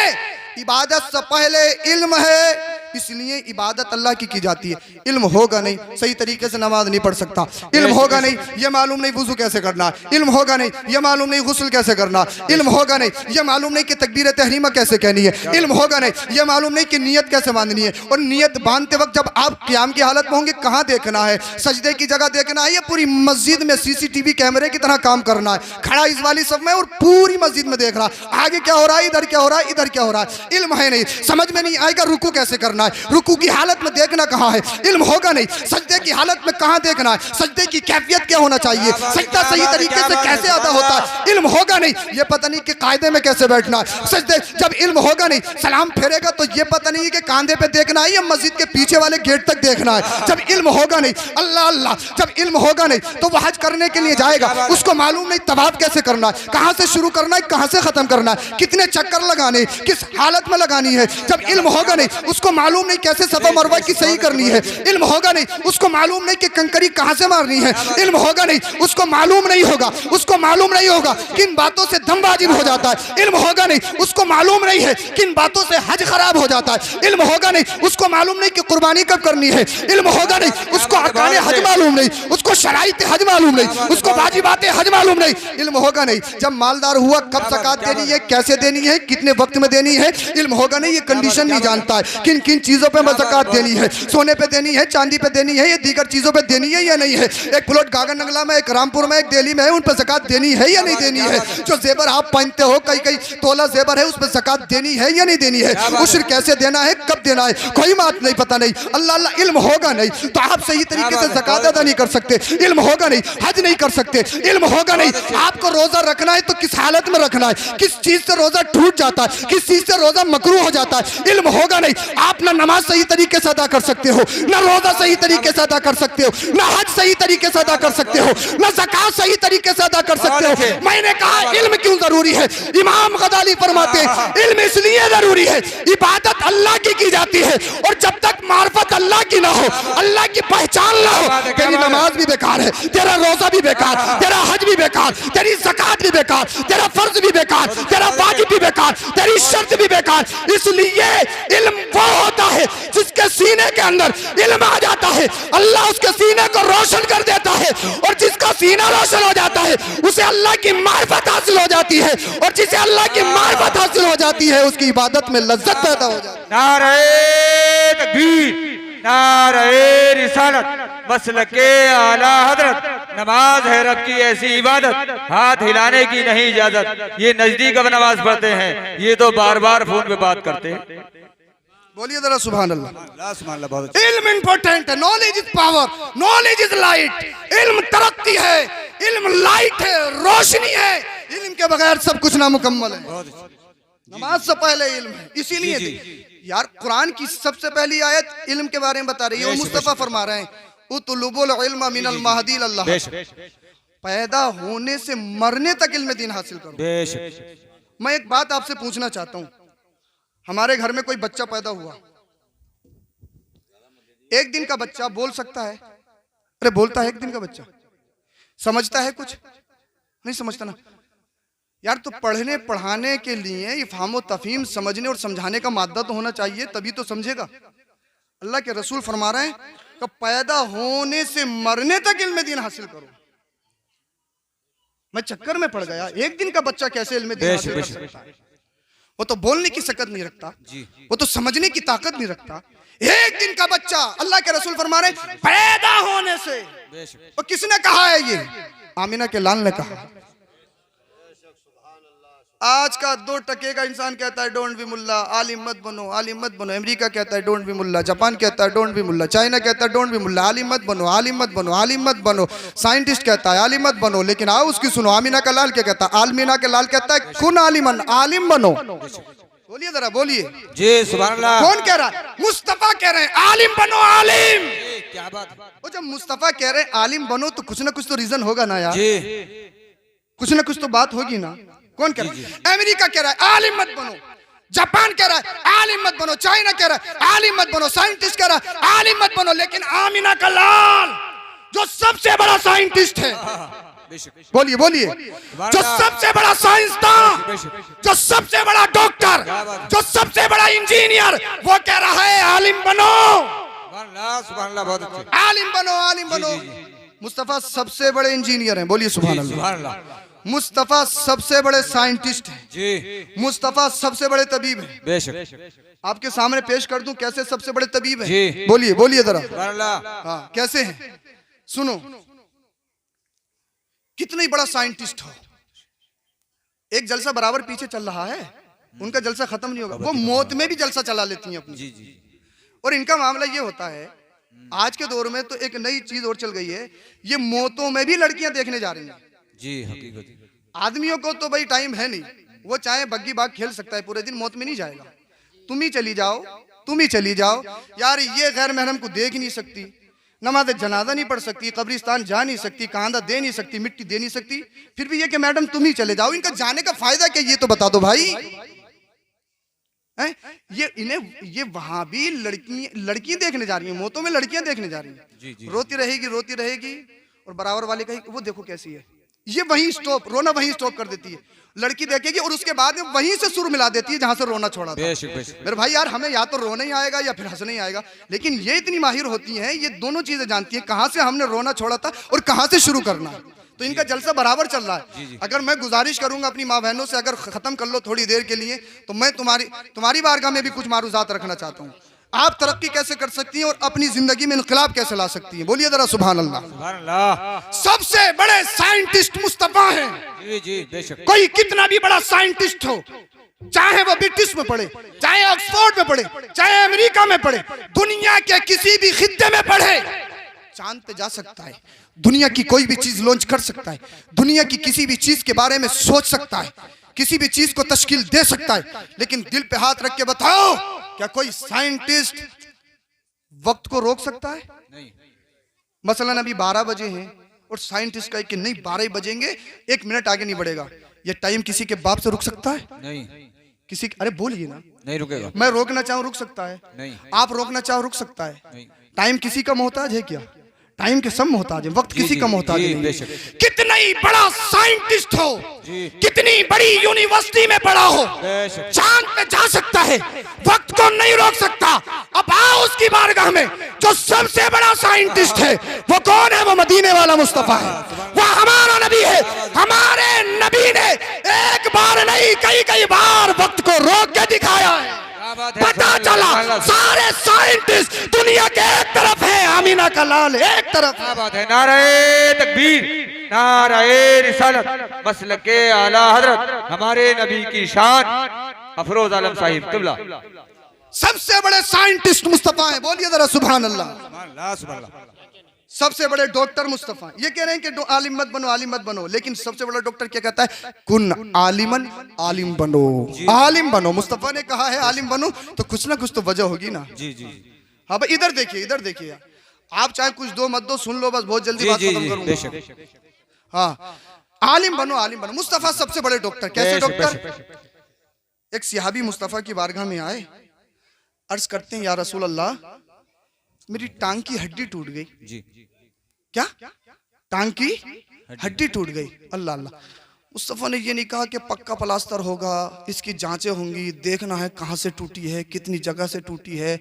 इबादत से पहले इल्म है, इसलिए इबादत अल्लाह की जाती है। इल्म होगा नहीं, सही तरीके से नमाज नहीं पढ़ सकता। इल्म होगा नहीं, ये मालूम नहीं वुजू कैसे करना। इल्म होगा नहीं, ये मालूम नहीं गुस्ल कैसे करना। इल्म होगा नहीं, ये मालूम नहीं कि तकबीर तहरीमा कैसे कहनी है। इल्म होगा नहीं, ये मालूम नहीं कि नियत कैसे बांधनी है। और नियत बांधते वक्त जब आप क़याम की हालत में होंगे, कहाँ देखना है, सजदे की जगह देखना है, या पूरी मस्जिद में सीसीटीवी कैमरे की तरह काम करना है, खड़ा इस वाली सब में और पूरी मस्जिद में देख रहा आगे क्या हो रहा है, इधर क्या हो रहा है, इधर क्या हो रहा है। इल्म है नहीं, समझ में नहीं आएगा रुकू कैसे करना है, रुकू की हालत में देखना कहाँ है। इल्म होगा नहीं, सजदे की हालत में कहाँ देखना है, सजदे की कैफियत क्या होना चाहिए, सजदा सही तरीके से कैसे अदा होता है। इल्म होगा नहीं, ये पता नहीं कि कायदे में कैसे बैठना है। सजदे जब इल्म होगा नहीं, सलाम फेरेगा तो ये पता नहीं है कि कांधे पे देखना है या मस्जिद के पीछे वाले गेट तक देखना है। जब इल्म होगा नहीं, अल्लाह अल्लाह, जब इल्म होगा नहीं तो वह हज करने के लिए जाएगा, उसको मालूम नहीं तवाफ कैसे करना है, कहाँ से शुरू करना है, कहाँ से खत्म करना है, कितने चक्कर लगाने, किस हालत में लगानी है। जब इल्म होगा नहीं, उसको मालूम नहीं कैसे सफा मरवा की सही करनी है। इल्म होगा नहीं, उसको मालूम नहीं कि कंकरी कहाँ से मारनी है। इल्म होगा नहीं, उसको मालूम नहीं होगा, उसको मालूम नहीं होगा किन बातों से दम वाजिब हो जाता है। इल्म होगा नहीं, उसको मालूम नहीं है किन बातों से हज खराब हो जाता है। इल्म होगा नहीं, उसको मालूम नहीं कि कुर्बानी कब करनी है। इल्म होगा नहीं, उसको अरकाने हज मालूम नहीं, उसको शराइत हज मालूम नहीं, उसको वाजिबाते हज मालूम नहीं। इल्म होगा नहीं, जब मालदार हुआ कब ज़कात देनी है, कैसे देनी है, कितने वक्त में देनी है। इल्म होगा नहीं, ये कंडीशन नहीं जानता है किन किन चीज़ों पे ज़कात देनी है, सोने पे देनी है, चांदी पे देनी है, या दीगर चीज़ों पे देनी है या नहीं है। एक प्लॉट गागर नगला में, एक रामपुर में, एक दिल्ली में है, उन पर ज़कात देनी है या नहीं देनी है। जो जेबर आप पहनते हो, कई कई तोला जेबर है, उस पर ज़कात देनी है या नहीं देनी है। उश्र कैसे देना है, कब देना है, कोई बात नहीं, पता नहीं। अल्लाह अल्लाह, इल्म होगा नहीं तो आप सही तरीके से ज़कात अदा नहीं कर सकते। इल्म होगा नहीं, हज नहीं कर सकते। इल्म होगा नहीं, आपको रोजा रखना है तो किस हालत में रखना है, किस चीज से रोजा टूट जाता है, किस चीज से रोजा मकरूह हो जाता है। इल्म होगा नहीं, आप ना नमाज सही तरीके से अदा कर सकते हो, ना रोजा सही तरीके से अदा कर सकते हो, ना हज सही तरीके से अदा कर सकते हो, ना ज़कात सही तरीके से अदा कर सकते हो। मैंने कहा इल्म क्यों जरूरी है। इमाम गजाली फरमाते हैं इल्म इसलिए जरूरी है, इबादत अल्लाह की जाती है, और जब तक मार्फत अल्लाह की ना हो, अल्लाह की पहचान ना हो, तेरी नमाज भी बेकार है, तेरा रोजा भी बेकार, तेरा हज भी बेकार, तेरी ज़कात भी बेकार, तेरा फर्ज भी बेकार, तेरा वाजिब भी बेकार, तेरी शर्त भी बेकार। इसलिए इल्म वो होता है जिसके सीने के अंदर इल्म आ जाता है, अल्लाह उसके सीने को रोशन कर देता है, और जिसका सीना रोशन हो जाता है उसे अल्लाह की मार्फत हासिल हो जाती है, और जिसे अल्लाह की मार्फत हासिल हो जाती है उसकी इबादत में लज्जत पैदा हो जाती है। नारे तकबीर, नारे रिसालत, मसलके आला हजरत। नमाज है रब की ऐसी इबादत, हाथ हिलाने की नहीं इजाजत। ये नजदीक अब नमाज पढ़ते हैं, ये तो बार बार फोन पे बात करते हैं। बोलिए जरा सुभान अल्लाह। इल्म इंपॉर्टेंट है, knowledge is power, knowledge is light. इल्म तरक्की है, इल्म लाइट है, रोशनी है। इल्म के बगैर सब कुछ नामुकम्मल है। नमाज से पहले इल्म है, इसीलिए यार कुरान की सबसे पहली आयत इल्म के बारे में बता रही है। मुस्तफा फरमा रहे हैं उतलुबुल इल्म मिनल महदी अल्लाह, पैदा होने से मरने तक इल्म दीन हासिल करो। मैं एक बात आपसे पूछना चाहता हूँ, हमारे घर में कोई बच्चा पैदा हुआ, एक दिन का बच्चा बोल सकता है? अरे बोलता है एक दिन का बच्चा? समझता है कुछ? नहीं समझता ना यार। तो पढ़ने पढ़ाने के लिए इफ़हाम व तफ़हीम, समझने और समझाने का मादा तो होना चाहिए, तभी तो समझेगा। अल्लाह के रसूल फरमा रहे हैं कि पैदा होने से मरने तक इल्म दीन हासिल करो। मैं चक्कर में पड़ गया, एक दिन का बच्चा कैसे इल्म दीन हासिल कर सकता है? वो तो बोलने की सकत नहीं रखता, वो तो समझने की ताकत नहीं रखता। एक दिन का बच्चा, अल्लाह के रसूल फरमा रहे हैं पैदा होने से। और किसने कहा है ये? आमिना के लाल ने कहा। आज का 2 टके का इंसान कहता है डोंट बी मुल्ला, आलिम मत बनो, आलिम मत बनो। अमेरिका कहता है डोंट बी मुल्ला, जापान कहता है डोंट बी मुल्ला, चाइना कहता है डोंट बी मुल्ला, आलिम मत बनो, आलिम मत बनो, आलिम मत बनो। साइंटिस्ट कहता है आलिम मत बनो, लेकिन आओ उसकी सुनो। आमिना का लाल क्या कहता है? आलमीना के लाल कहता है कुन आलिमन, आलिम बनो। बोलिए जरा, बोलिए जी सुभान अल्लाह। कौन कह रहा है? मुस्तफा कह रहे हैं आलिम बनो, आलिम। क्या बात है? वो जब मुस्तफा कह रहे हैं आलिम बनो तो कुछ ना कुछ तो रीजन होगा ना यार, कुछ ना कुछ तो बात होगी ना। कौन कह रहा है? अमेरिका कह रहा है आलिम मत बनो, जापान कह रहा है आलिम मत बनो, चाइना कह रहा है आलिम मत बनो, साइंटिस्ट कह रहा है आलिम मत बनो। लेकिन आमिना का लाल जो सबसे बड़ा साइंटिस्ट है, बोलिए बोलिए। जो सबसे बड़ा साइंसदान, जो सबसे बड़ा डॉक्टर, जो सबसे बड़ा इंजीनियर, वो कह रहा है आलिम बनो, सुभान अल्लाह, बहुत अच्छे। आलिम बनो, आलिम बनो। मुस्तफा सबसे बड़े इंजीनियर हैं, बोलिए सुभान अल्लाह। मुस्तफा सबसे बड़े साइंटिस्ट हैं जी। मुस्तफा सबसे बड़े तबीब हैं। बेशक। आपके सामने पेश कर दूं कैसे सबसे बड़े तबीब हैं। जी। बोलिए बोलिए जरा। सुभान अल्लाह। हाँ कैसे हैं सुनो। कितना ही बड़ा साइंटिस्ट हो, एक जलसा बराबर पीछे चल रहा है, उनका जलसा खत्म नहीं होगा, वो मौत में भी जलसा चला लेती हैं अपनी। जी जी। और इनका मामला ये होता है, आज के दौर में तो एक नई चीज और चल गई है, ये मौतों में भी लड़कियां देखने जा रही हैं। जी हकीकत। आदमियों को तो भाई टाइम है नहीं, वो चाहे बग्गी बाग खेल सकता है पूरे दिन, मौत में नहीं जाएगा। तुम ही चली जाओ, तुम ही चली जाओ यार। ये गैर महरम को देख नहीं सकती, नमाज जनाजा नहीं पढ़ सकती, कब्रिस्तान जा नहीं सकती, कांदा दे नहीं सकती, मिट्टी दे नहीं सकती, फिर भी ये कि मैडम तुम ही चले जाओ। इनका जाने का फायदा क्या, ये तो बता दो भाई। ये इन्हें ये वहां भी लड़कियां देखने जा रही हैं, मौतों में लड़कियां देखने जा रही हैं। जी जी। रोती रहेगी और बराबर वाले कहेगी वो देखो कैसी है, ये वहीं स्टॉप, रोना वहीं स्टॉप कर देती है। लड़की देखेगी और उसके बाद में वहीं से सुर मिला देती है जहां से रोना छोड़ा था। मेरे भाई यार, हमें या तो रोना ही आएगा या फिर हंसना ही आएगा, लेकिन ये इतनी माहिर होती हैं, ये दोनों चीजें जानती हैं, कहां से हमने रोना छोड़ा था और कहां से शुरू करना है। तो इनका जलसा बराबर चल रहा है। अगर मैं गुजारिश करूंगा अपनी माँ बहनों से, अगर खत्म कर लो थोड़ी देर के लिए, तो मैं तुम्हारी बारगाह में भी कुछ मारूजात रखना चाहता हूँ। आप तरक्की कैसे कर सकती हैं और अपनी जिंदगी में इनकलाब कैसे ला सकती हैं, बोलिए जरा सुभान अल्लाह। सुभान अल्लाह। सबसे बड़े साइंटिस्ट मुस्तफा हैं। जी जी बेशक। कोई कितना भी बड़ा साइंटिस्ट हो, चाहे वो ब्रिटिश में पढ़े, चाहे ऑक्सफोर्ड में पढ़े, चाहे अमेरिका में पढ़े, दुनिया के किसी भी खित्ते में पढ़े, चांद पे जा सकता है, दुनिया की कोई भी चीज लॉन्च कर सकता है, दुनिया की किसी भी चीज के बारे में सोच सकता है, किसी भी चीज को तश्कील दे सकता है, लेकिन दिल पे हाथ रख के बताओ, क्या कोई साइंटिस्ट वक्त को रोक सकता है? नहीं। मसलन अभी 12 बजे हैं और साइंटिस्ट कहे कि नहीं 12 ही बजेंगे, 1 मिनट आगे नहीं बढ़ेगा, ये टाइम किसी के बाप से रुक सकता है? नहीं। किसी, अरे बोलिए ना। नहीं रुकेगा। मैं रोकना चाहूं रुक सकता है? नहीं। आप रोकना चाहो रुक सकता है? नहीं। टाइम किसी का मोहताज है क्या? टाइम के सब मोहताज है, वक्त किसी का मोहताज नहीं। कितना ही बड़ा साइंटिस्ट हो, कितनी बड़ी यूनिवर्सिटी में पढ़ा हो, चांद पे जा सकता है, वक्त को नहीं रोक सकता। अब आओ उसकी बारगाह में, जो सबसे बड़ा साइंटिस्ट है वो कौन है? वो मदीने वाला मुस्तफा है, वो हमारा नबी है। हमारे नबी ने एक बार नहीं कई बार वक्त को रोक के दिखाया है। पता चला सारे साइंटिस्ट दुनिया के एक तरफ है, आमीना का लाल एक तरफ। क्या बात है। नारे तकबीर, नारे रिसालत, मसलके आला हजरत, हमारे नबी की शान, अफरोज आलम साहिब किबला। सबसे बड़े साइंटिस्ट मुस्तफा है, बोलिए जरा सुभान अल्लाह। सुभान अल्लाह, सुभान अल्लाह। सबसे बड़े डॉक्टर मुस्तफा। ये कह रहे हैं कि आलिम मत बनो, आलिम मत बनो, लेकिन सबसे बड़ा डॉक्टर क्या कहता है? कुन आलिमन, आलिम बनो, आलिम बनो। मुस्तफा ने कहा है आलिम बनो, तो कुछ ना कुछ तो वजह होगी ना। जी जी। हाँ भाई इधर देखिए, इधर देखिए, आप चाहे कुछ दो मत दो, सुन लो बस, बहुत जल्दी बात खत्म करूंगा। हाँ, आलिम बनो, आलिम बनो। मुस्तफा सबसे बड़े डॉक्टर। कैसे डॉक्टर? एक सिहाबी मुस्तफा की बारगाह में आए, अर्ज करते हैं या रसूल अल्लाह, मेरी टांग की हड्डी टूट गई। जी। क्या? टांग की हड्डी टूट गई। अल्लाह अल्लाह। मुस्तफा ने ये नहीं कहा कि पक्का प्लास्टर होगा, इसकी जांचें होंगी, देखना है कहां से टूटी है, कितनी जगह से टूटी है,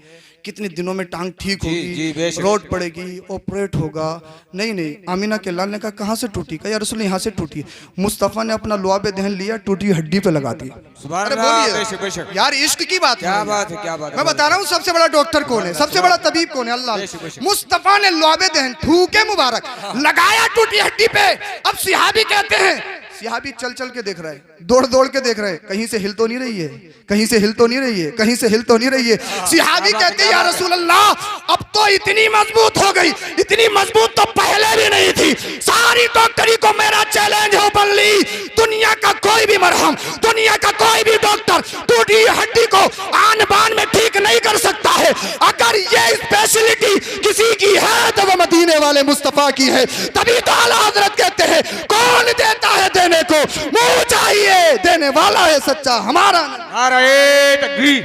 कितने दिनों में टांग ठीक होगी, रोड पड़ेगी, ऑपरेट होगा। नहीं, आमीना के लाल ने कहा कहां से टूटी? कहा या रसूल यहाँ से टूटी। मुस्तफा ने अपना लुआब दहन लिया, टूटी हड्डी पे लगा दी। अरे बोलिए यार, इश्क की बात है। क्या बात है, क्या बात है। मैं बता रहा हूँ सबसे बड़ा डॉक्टर कौन है, सबसे बड़ा तबीब कौन है? अल्लाह। मुस्तफा ने लुआब दहन थूके मुबारक लगाया टूटी हड्डी पे। अब सिहाबी कहते हैं, सिहाबी चल चल के देख रहा है, दौड़ के देख रहा है, कहीं से हिल तो नहीं रही है, कहीं से हिल तो नहीं रही है, कहीं से हिल तो नहीं रही है। सिहाबी कहते हैं या रसूल अल्लाह, अब तो इतनी मजबूत हो गई, इतनी मजबूत तो पहले भी नहीं थी। सारी डॉक्टरी को मेरा चैलेंज हो बल्ली, दुनिया का कोई भी मरहम, दुनिया का कोई भी डॉक्टर टूटी हड्डी को आन बान में ठीक नहीं कर सकता है। अगर ये स्पेशलिटी किसी की है तो वो मदीने वाले मुस्तफा की है। तभी तो आला हजरत कहते हैं, कौन देता है देने को, मुंह चाहिए, देने वाला है सच्चा हमारा। नारे तकबीर,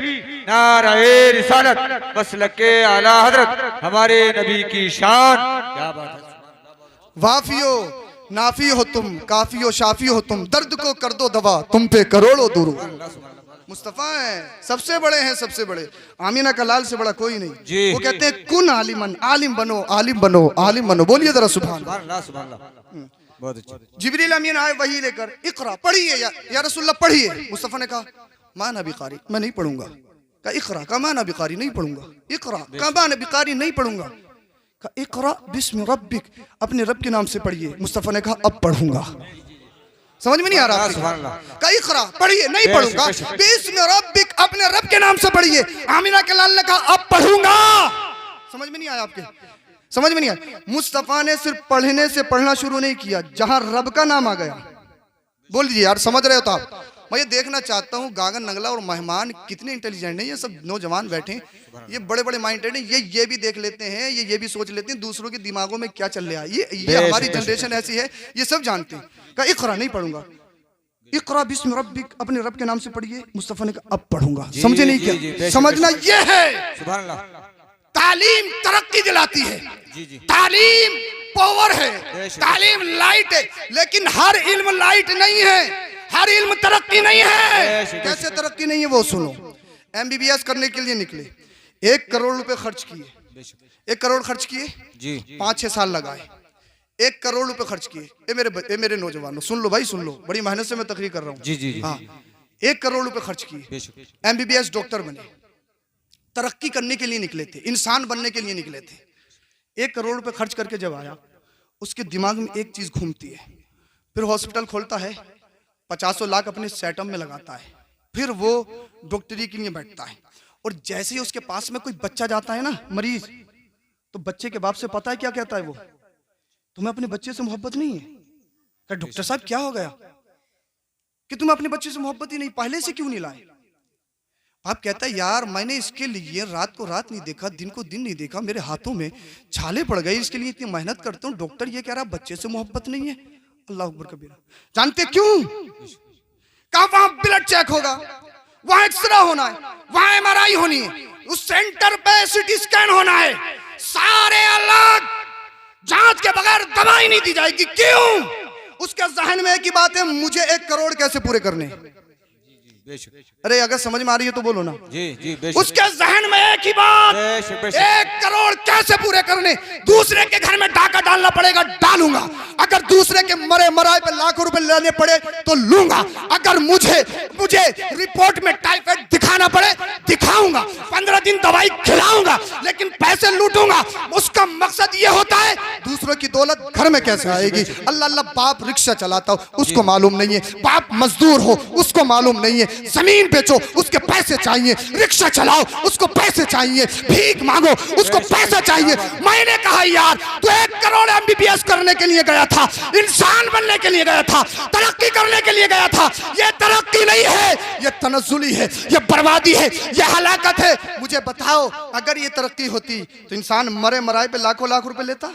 नारे रिसालत, मसलके आला हजरत, हमारे नबी की शान। क्या बात है। वाफियो नाफी हो तुम, काफी हो, शाफी हो तुम, दर्द को कर दो दवा, तुम पे करोड़ों दुरू। मुस्तफ़ा है, सबसे बड़े हैं, सबसे बड़े। आमीना का लाल से बड़ा कोई नहीं। वो कहते हैं कुन आलिमन, आलिम बनो, आलिम बनो, आलिम बनो। बोलिए जरा सुभान अल्लाह। बहुत अच्छा। जिब्रील अमीन आए वही लेकर, इकरा पढ़िए या रसूलल्लाह पढ़िए। मुस्तफ़ा ने कहा माना बिकारी, मैं नहीं पढ़ूंगा। कहा इकरा का माना बिकारी, नहीं पढ़ूंगा। इकरा का माना बिकारी, नहीं पढ़ूंगा। कहा इकरा बिस्मि रब्बिक, अपने रब के नाम से पढ़िए। मुस्तफ़ा ने कहा अब पढ़ूंगा। समझ में नहीं आ रहा? कहा इकरा पढ़िए, नहीं पढ़ूंगा। बिस्मि रब्बिक, अपने रब के नाम से पढ़िए। आमिना के लाल ने कहा अब पढ़ूंगा। समझ में नहीं आया आपके? समझ में नहीं आया? मुस्तफ़ा ने सिर्फ पढ़ने से पढ़ना शुरू नहीं किया, जहां रब का नाम आ गया। बोल दीजिए यार, समझ रहे हो तो आप? मैं ये देखना चाहता हूँ गागन नगला और मेहमान कितने इंटेलिजेंट हैं। ये सब नौजवान बैठे, ये बड़े बड़े माइंडेड हैं। ये भी देख लेते हैं, ये भी सोच लेते हैं दूसरों के दिमागों में क्या चल रहा है। ये हमारी जनरेशन ऐसी है, ये सब जानते हैं। कहा इकरा, नहीं पढ़ूंगा। इकरा बिस्मि रब्बिक, अपने रब के नाम से पढ़िए। मुस्तफ़ा ने कहा अब पढ़ूंगा। समझे नहीं क्या? समझना ये है, सुभान अल्लाह। तालीम तरक्की दिलाती है, तालीम पावर है, तालीम लाइट है। लेकिन हर इल्म लाइट नहीं है, हर इल्म तरक्की नहीं है। कैसे तरक्की नहीं है वो सुनो। MBBS करने के लिए निकले, 1 करोड़ रुपए खर्च किए। 1 करोड़ खर्च किए जी, 5-6 साल लगाए। 1 करोड़ रुपए खर्च किए। ए मेरे नौजवानों सुन लो भाई, सुन लो, बड़ी मेहनत से मैं तकरीर कर रहा हूँ। जी हाँ, 1 करोड़ रुपए खर्च किए। MBBS डॉक्टर बने, तरक्की करने के लिए निकले थे, इंसान बनने के लिए निकले थे। 1 करोड़ रुपए खर्च करके जब आया, उसके दिमाग में एक चीज घूमती है। फिर हॉस्पिटल खोलता है, 50 लाख अपने सेटअप में लगाता है। फिर वो डॉक्टरी के लिए बैठता है। और जैसे ही उसके पास में कोई बच्चा जाता है ना, मरीज, तो बच्चे के बाप से पता है क्या कहता है वो? तुम्हें अपने बच्चे से मोहब्बत नहीं है? क्या डॉक्टर साहब क्या हो गया कि तुम्हें अपने बच्चे से मोहब्बत ही नहीं, पहले से क्यों नहीं लाए? आप कहता है यार मैंने इसके लिए रात को रात नहीं देखा, दिन को दिन नहीं देखा, मेरे हाथों में छाले पड़ गए, इसके लिए इतनी मेहनत करता हूँ। डॉक्टर ये कह रहा बच्चे से मोहब्बत नहीं है। अल्लाह अकबर कबीरा। जानते क्यों? कहा वहां ब्लड चेक होगा, वहां एक्सरे होना है, वहां MRI होनी है, उस सेंटर पे CT स्कैन होना है, सारे अलग जांच के बगैर दवाई नहीं दी जाएगी। क्यों? उसके जहन में एक ही बात है, मुझे 1 करोड़ कैसे पूरे करने। अरे अगर समझ में आ रही है तो बोलो ना। जी उसके जहन में एक ही बात, 1 करोड़ कैसे पूरे करने। दूसरे के घर में डाका डालना पड़ेगा, डालूंगा। अगर दूसरे के मरे मराए पे लाखों रुपए लेने पड़े तो लूंगा। अगर मुझे रिपोर्ट में टाइफाइड दिखाना पड़े दिखाऊंगा, 15 दिन दवाई खिलाऊंगा, लेकिन पैसे लूटूंगा। उसका मकसद ये होता है दूसरों की दौलत घर में कैसे आएगी। अल्लाह अल्लाह, बाप रिक्शा चलाता हो उसको मालूम नहीं है, बाप मजदूर हो उसको मालूम नहीं है, जमीन बेचो उसके पैसे चाहिए, रिक्शा चलाओ उसको पैसे चाहिए, भीख मांगो उसको पैसा चाहिए। मैंने कहा यार तू 1 करोड़ MBBS करने के लिए गया था, इंसान बनने के लिए गया था, तरक्की करने के लिए गया था। ये तरक्की नहीं है, ये तनज़्ज़ुली है, ये बर्बादी है, ये हलाकत है। मुझे बताओ अगर ये तरक्की होती तो इंसान मरे मराए पे लाखों लाख रुपए लेता?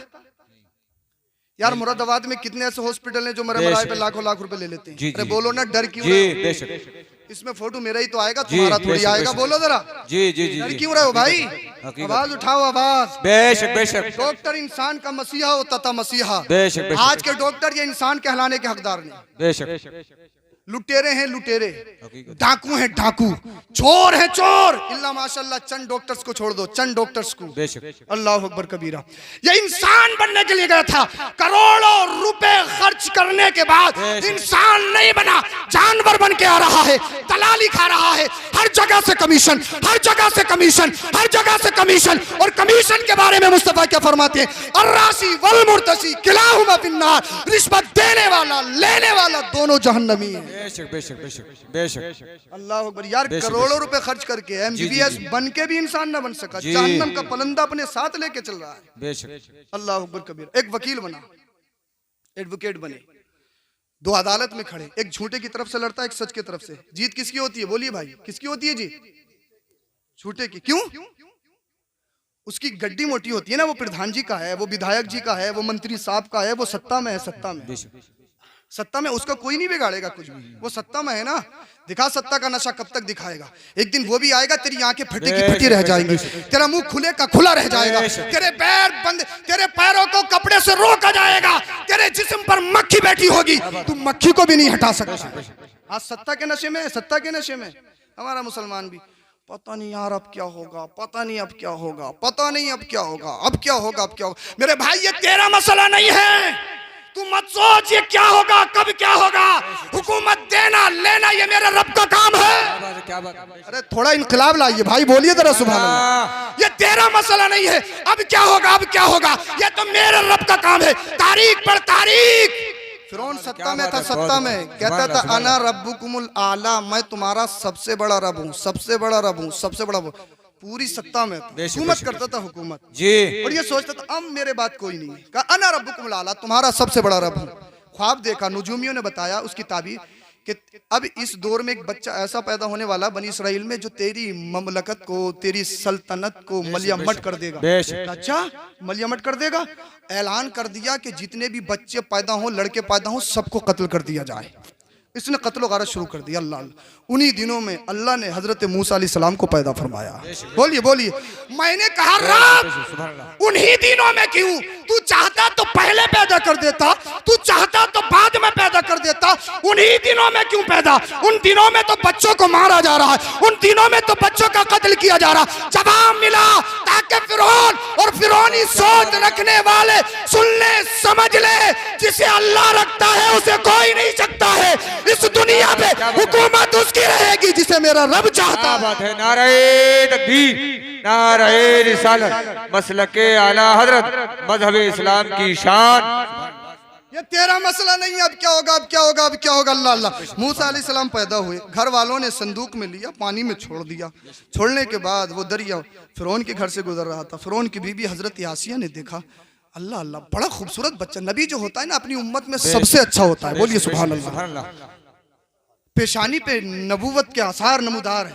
यार मुरादाबाद में कितने ऐसे हॉस्पिटल हैं जो मरे मराए पे लाखों लाख रुपए ले लेते हैं। अरे बोलो ना, डर क्यों रहे हो? इसमें फोटो मेरा ही तो आएगा, तुम्हारा थोड़ी आएगा। बोलो जरा, डर क्यों रहे हो भाई? आवाज उठाओ, आवाज। बेशक बेशक। डॉक्टर इंसान का मसीहा होता था, मसीहा। आज के डॉक्टर ये इंसान कहलाने के हकदार नहीं। बेशक। लुटेरे हैं लुटेरे, डाकू हैं डाकू, चोर हैं चोर। इल्ला माशाल्लाह चंद डॉक्टर्स को छोड़ दो, चंद डॉक्टर्स को। अल्लाह अकबर कबीरा। ये इंसान बनने के लिए गया था, करोड़ों रुपए खर्च करने के बाद इंसान नहीं बना, जानवर बन के आ रहा है, दलाली खा रहा है, हर जगह से कमीशन, हर जगह से कमीशन, हर जगह से कमीशन। और कमीशन के बारे में मुस्तफा क्या फरमाते हैं? अर्रासी वल मुर्तसी किलाहुमा फिन्नार। रिश्वत देने वाला लेने वाला दोनों जहन्नमी है। बेशक बेशक बेशक बेशक। अल्लाह अकबर। यार करोड़ों रुपए खर्च करके MBBS बन के भी इंसान ना बन सका, जहन्नम का पलंदा अपने साथ लेके चल रहा है। बेशक। अल्लाह अकबर कबीर। एक वकील बना, एडवोकेट बने, 2 अदालत में खड़े, एक झूठे की तरफ से लड़ता है, एक सच की तरफ से। जीत किसकी होती है? बोलिए भाई, किसकी होती है जीत? झूठे की। क्यों? उसकी गड्डी मोटी होती है ना, वो प्रधान जी का है, वो विधायक जी का है, वो मंत्री साहब का है, वो सत्ता में है, सत्ता में। सत्ता में उसका कोई नहीं बिगाड़ेगा कुछ भी, वो सत्ता में है ना। दिखा सत्ता का नशा कब तक दिखाएगा? एक दिन वो भी आएगा, तेरी आंखें फटी की फटी रह जाएंगी, तेरा मुंह खुले का खुला रह जाएगा, तेरे पैर बंद, तेरे पैरों को कपड़े से रोका जाएगा, तेरे तेरे जिस्म पर मक्खी बैठी होगी, तू मक्खी को भी नहीं हटा सकता। आज सत्ता के नशे में, सत्ता के नशे में हमारा मुसलमान भी, पता नहीं यार अब क्या होगा, पता नहीं अब क्या होगा, पता नहीं अब क्या होगा, अब क्या होगा, अब क्या होगा। मेरे भाई ये तेरा मसला नहीं है, तू मत सोच ये क्या होगा, कब क्या होगा। हुकूमत देना लेना ये मेरे रब का काम है। क्या बात, अरे थोड़ा इनकलाब लाइए भाई, बोलिए जरा सुभान अल्लाह। ये तेरा मसला नहीं है, अब क्या होगा, अब क्या होगा, ये तो मेरे रब का काम है। तारीख पर तारीख। फिरौन सत्ता में था, सत्ता में कहता था अना रब्बुकुमुल आला, मैं तुम्हारा सबसे बड़ा रब हूँ, सबसे बड़ा रब हूँ, सबसे बड़ा। पूरी सत्ता में था, हुकूमत करता था, हुकूमत जी। और ये सोचता था अब मेरे बात कोई नहीं है। कहा अना रब्बुकुमुल आला, तुम्हारा सबसे बड़ा रब हूँ। ख्वाब देखा, नुजूमियों ने बताया उसकी ताबीर कि अब इस दौर में एक बच्चा ऐसा पैदा होने वाला बनी इसराइल में जो तेरी ममलकत को, तेरी सल्तनत को मलियामट कर देगा। अच्छा मलियामट कर देगा। ऐलान कर दिया कि जितने भी बच्चे पैदा हों, लड़के पैदा हों, सबको कत्ल कर दिया जाए। इसने कत्ल गारत शुरू कर दिया। अल्लाह उन्हीं दिनों में अल्लाह ने हजरत मूसा अलैहिस्सलाम को पैदा फरमाया। बोलिए बोलिए। मैंने कहा रब उन्हीं दिनों में क्यों? तू चाहता तो पहले पैदा कर देता, तू चाहता तो बाद में पैदा कर देता, उन्हीं दिनों में क्यों पैदा? उन दिनों में तो बच्चों को मारा जा रहा है, उन दिनों में तो बच्चों का कत्ल किया जा रहा। जवाब मिला ताकि फिरौन और फिरौनी सोच रखने वाले सुन ले, समझ ले, जिसे अल्लाह रखता है उसे कोई नहीं सकता है। इस दुनिया में हुकूमत उसकी रहेगी जिसे मेरा रब चाहता है। नारे तकबीर, नारे रिसालत, मसलके आला हजरत, मजहब इस्लाम की शान। ये तेरा मसला नहीं है, अब क्या होगा, अब क्या होगा, अब क्या होगा। अल्लाह अल्लाह। मूसा अलैहिस्सलाम पैदा हुए, घर वालों ने संदूक में लिया, पानी में छोड़ दिया। छोड़ने के बाद वो दरिया फिरौन के घर से गुजर रहा था। फिरौन की बीबी हजरत आसिया ने देखा, अल्लाह अल्लाह बड़ा खूबसूरत बच्चा। नबी जो होता है ना अपनी उम्मत में सबसे अच्छा होता है। बोलिए सुभान अल्लाह। पेशानी पे नबूवत के आसार नमूदार है।